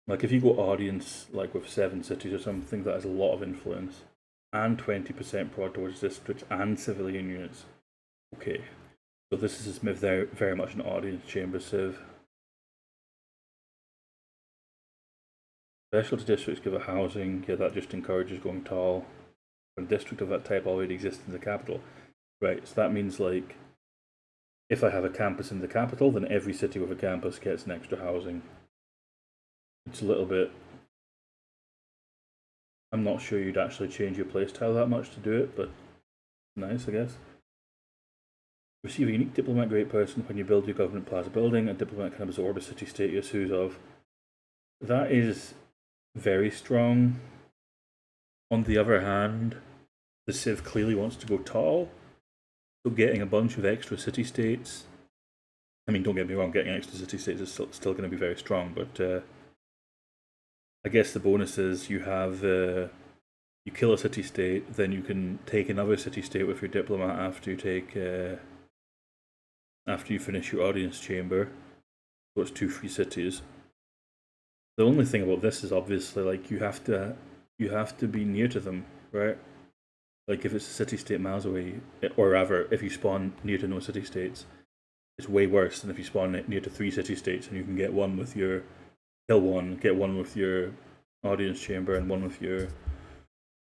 Like if you go audience, like with 7 cities or something, that has a lot of influence. And 20% prod towards districts and civilian units. Okay. So this is very much an audience chamber civ. Specialty districts give a housing. Yeah, that just encourages going tall. a district of that type already exists in the capital. Right, so that means like if I have a campus in the capital, then every city with a campus gets an extra housing. It's a little bit. I'm not sure you'd actually change your playstyle that much to do it, but nice, I guess. Receive a unique diplomat grade person when you build your government plaza building. A diplomat can absorb a city state you use of. That is very strong. On the other hand, the Civ clearly wants to go tall, so getting a bunch of extra city states. I mean, don't get me wrong, getting extra city states is still going to be very strong, but I guess the bonus is you have you kill a city state, then you can take another city state with your diplomat after you finish your audience chamber. So it's 2 free cities. The only thing about this is obviously like you have to be near to them, right? Like if it's a city state miles away, or rather, if you spawn near to no city states, it's way worse than if you spawn near to 3 city states and you can get one with your kill one, get one with your audience chamber, and one with your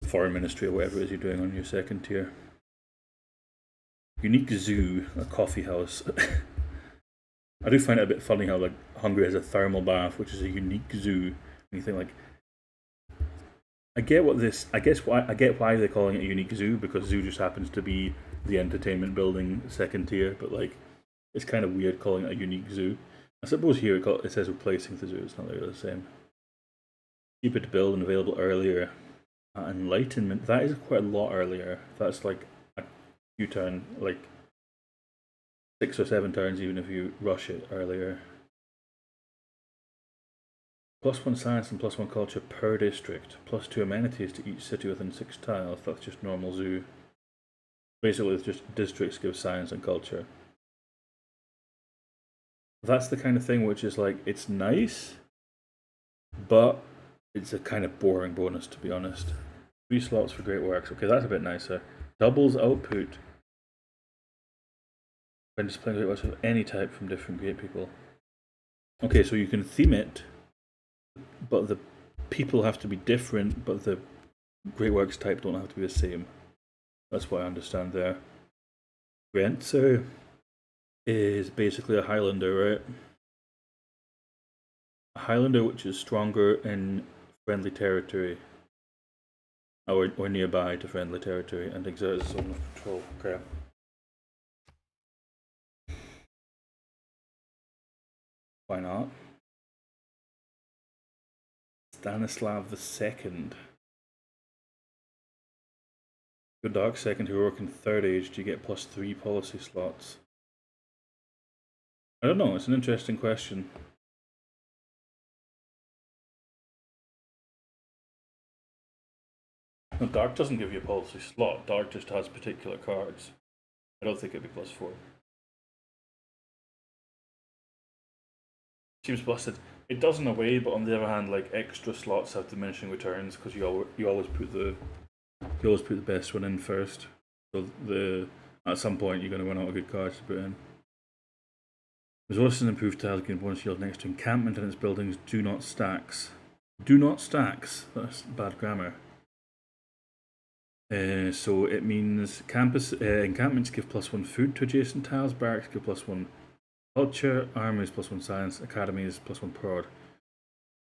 foreign ministry or whatever it is you're doing on your second tier. Unique zoo, a coffee house. I do find it a bit funny how like Hungary has a thermal bath, which is a unique zoo. And you think like, I get why they're calling it a unique zoo, because zoo just happens to be the entertainment building second tier, but like it's kind of weird calling it a unique zoo. I suppose here it says replacing the zoo. It's not really the same. Cheaper to build and available earlier. Enlightenment, that is quite a lot earlier. That's like a few turns, like 6 or 7 turns, even if you rush it earlier. +1 science and +1 culture per district. +2 amenities to each city within 6 tiles. That's just normal zoo. Basically, it's just districts give science and culture. That's the kind of thing which is like, it's nice, but it's a kind of boring bonus, to be honest. 3 slots for great works. Okay, that's a bit nicer. Doubles output when displaying great works of any type from different great people. Okay, so you can theme it, but the people have to be different, but the great works type don't have to be the same. That's what I understand there. Grenzer is basically a Highlander, right? A Highlander which is stronger in friendly territory, or nearby to friendly territory, and exerts its own control. Okay. Why not? Stanislav II. Your Dark Second Heroic in 3rd Age, do you get +3 policy slots? I don't know, it's an interesting question. No, Dark doesn't give you a policy slot, Dark just has particular cards. I don't think it'd be +4. Seems busted. It does in a way, but on the other hand, like extra slots have diminishing returns because you always put the best one in first. So at some point you're going to run out of good cards to put in. Resources and improved tiles gain bonus yield next to encampment and its buildings. Do not stacks. Do not stacks. That's bad grammar. So it means encampments give +1 food to adjacent tiles. Barracks give +1 culture. Armies +1 science. Academies +1 prod.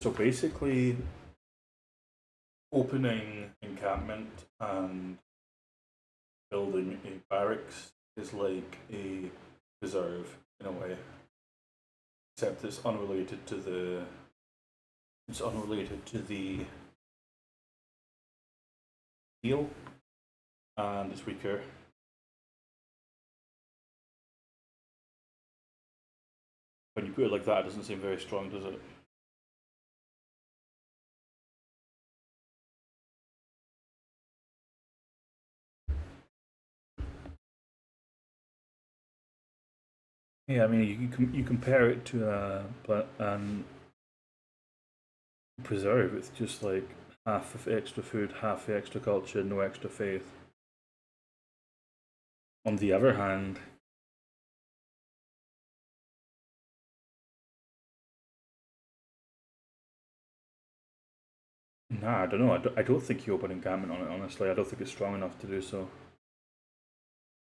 So basically, opening encampment and building a barracks is like a reserve in a way, except it's unrelated to the deal, and it's weaker. When you put it like that, it doesn't seem very strong, does it? Yeah, I mean, you compare it to preserve. It's just like half of extra food, half the extra culture, no extra faith. On the other hand, Nah, I don't know. I don't think you open encampment on it, honestly. I don't think it's strong enough to do so.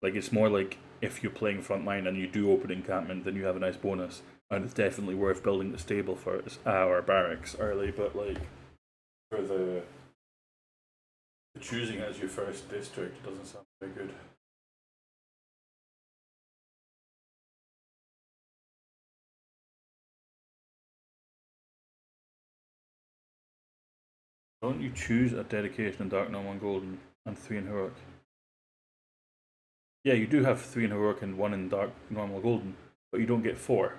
Like, it's more like if you're playing frontline and you do open encampment, then you have a nice bonus. And it's definitely worth building the stable for or barracks early, but like, for the choosing it as your first district, it doesn't sound very good. Don't you choose a dedication in Dark Normal and Golden and 3 in Heroic? Yeah, you do have 3 in Heroic and 1 in Dark Normal Golden, but you don't get 4.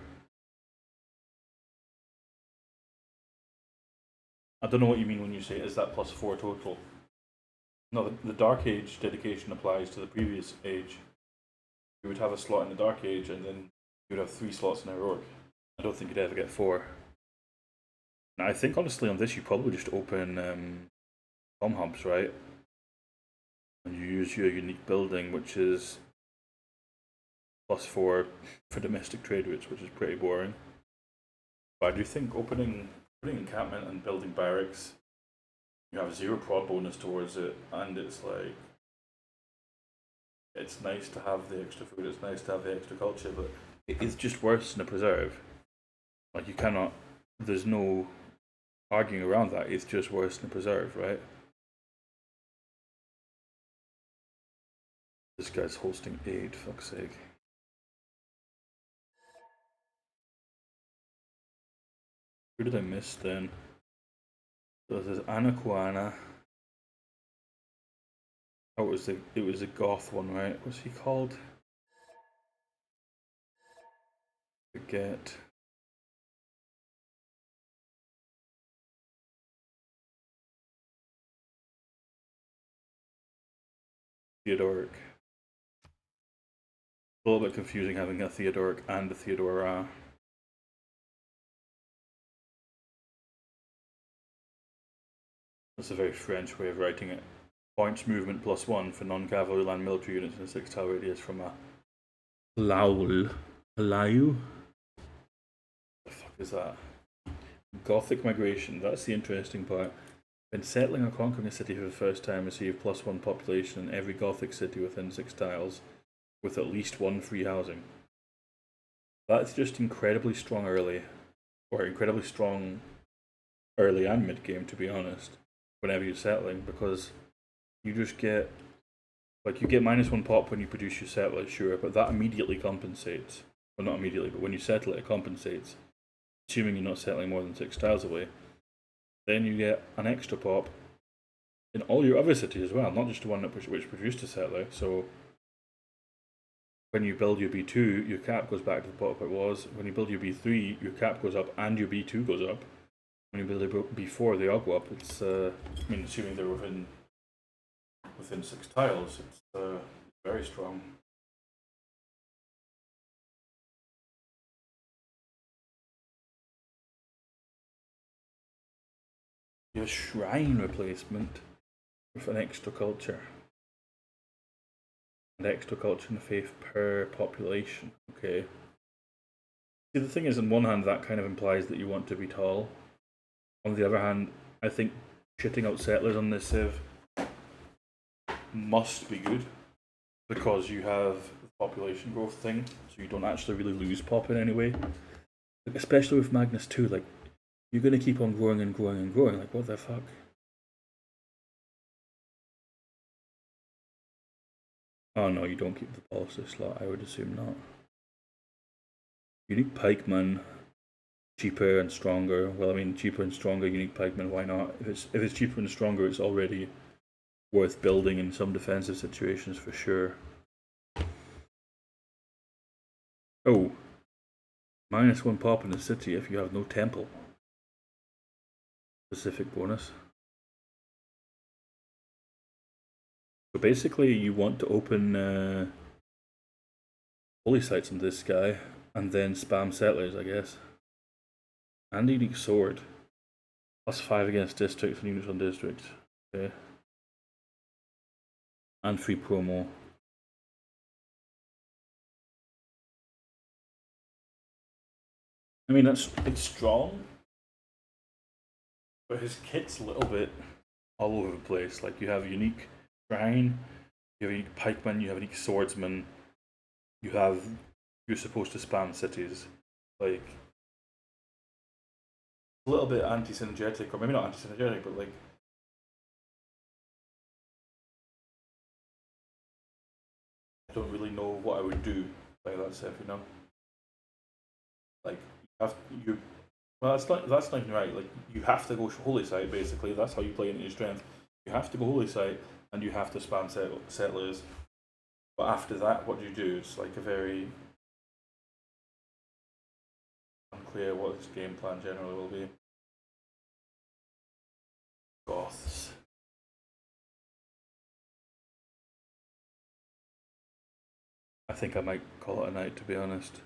I don't know what you mean when you say is that plus 4 total. No, the Dark Age dedication applies to the previous age. You would have a slot in the Dark Age, and then you would have 3 slots in Heroic. I don't think you'd ever get 4. Now, I think honestly on this you probably just open Tom Hubs, right? And you use your unique building, which is plus 4 for domestic trade routes, which is pretty boring. But I do think putting encampment and building barracks, you have 0 prod bonus towards it, and it's like it's nice to have the extra food, it's nice to have the extra culture, but it's just worse than a preserve. Like, you cannot, there's no arguing around that, it's just worse than a preserve, right? This guy's hosting 8, fuck's sake. Who did I miss then? So there's Anaquana. Oh, it was the goth one, right? What's he called? Forget. Theodoric. A little bit confusing having a Theodoric and a Theodora. That's a very French way of writing it. Points movement plus 1 for non-cavalry land military units in a 6 tile radius from a Laul. Layu? The fuck is that? Gothic migration, that's the interesting part. When settling or conquering a city for the first time, receive plus 1 population in every Gothic city within 6 tiles, with at least 1 free housing. That's just incredibly strong early, or incredibly strong early and mid game, to be honest, whenever you're settling, because you just get, like, you get -1 pop when you produce your settler, sure, but that immediately compensates. Well, not immediately, but when you settle it, it compensates, assuming you're not settling more than 6 tiles away. Then you get an extra pop in all your other cities as well, not just the one which produced a settler. So when you build your B2, your cap goes back to the pop it was. When you build your B3, your cap goes up and your B2 goes up. When you build your B4, they all go up. It's I mean, assuming they're within 6 tiles, it's very strong. Your shrine replacement with an extra culture. And extra culture and faith per population. Okay. See, the thing is, on one hand, that kind of implies that you want to be tall. On the other hand, I think shitting out settlers on this civ must be good, because you have the population growth thing, so you don't actually really lose pop in any way. Like, especially with Magnus 2, like, you're going to keep on growing and growing and growing, like, what the fuck? Oh no, you don't keep the policy slot, I would assume not. Unique pikeman, cheaper and stronger. Well, I mean, cheaper and stronger unique pikeman, why not? If it's cheaper and stronger, it's already worth building in some defensive situations for sure. Oh, -1 pop in the city if you have no temple. Specific bonus. So basically, you want to open holy sites on this guy, and then spam settlers, I guess. And unique sword. +5 against districts and units on districts. Okay. And free promo. I mean, it's strong. But his kit's a little bit all over the place. Like you have a unique shrine, you have a unique pikeman, you have a unique swordsman, you have you're supposed to spam cities. Like a little bit anti-synergetic, or maybe not anti-synergetic, but like I don't really know what I would do by that stuff, you know. Like you have you. Well, that's not even right. Like you have to go holy site basically. That's how you play into your strength. You have to go holy site, and you have to spam settlers. But after that, what do you do? It's like a very unclear what his game plan generally will be. Goths. I think I might call it a night, to be honest.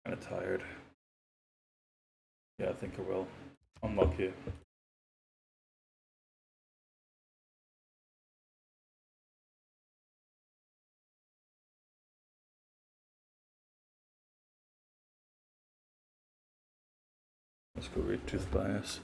Kind of tired. Yeah, I think I will. Unlucky. Let's go read Tooth Bias.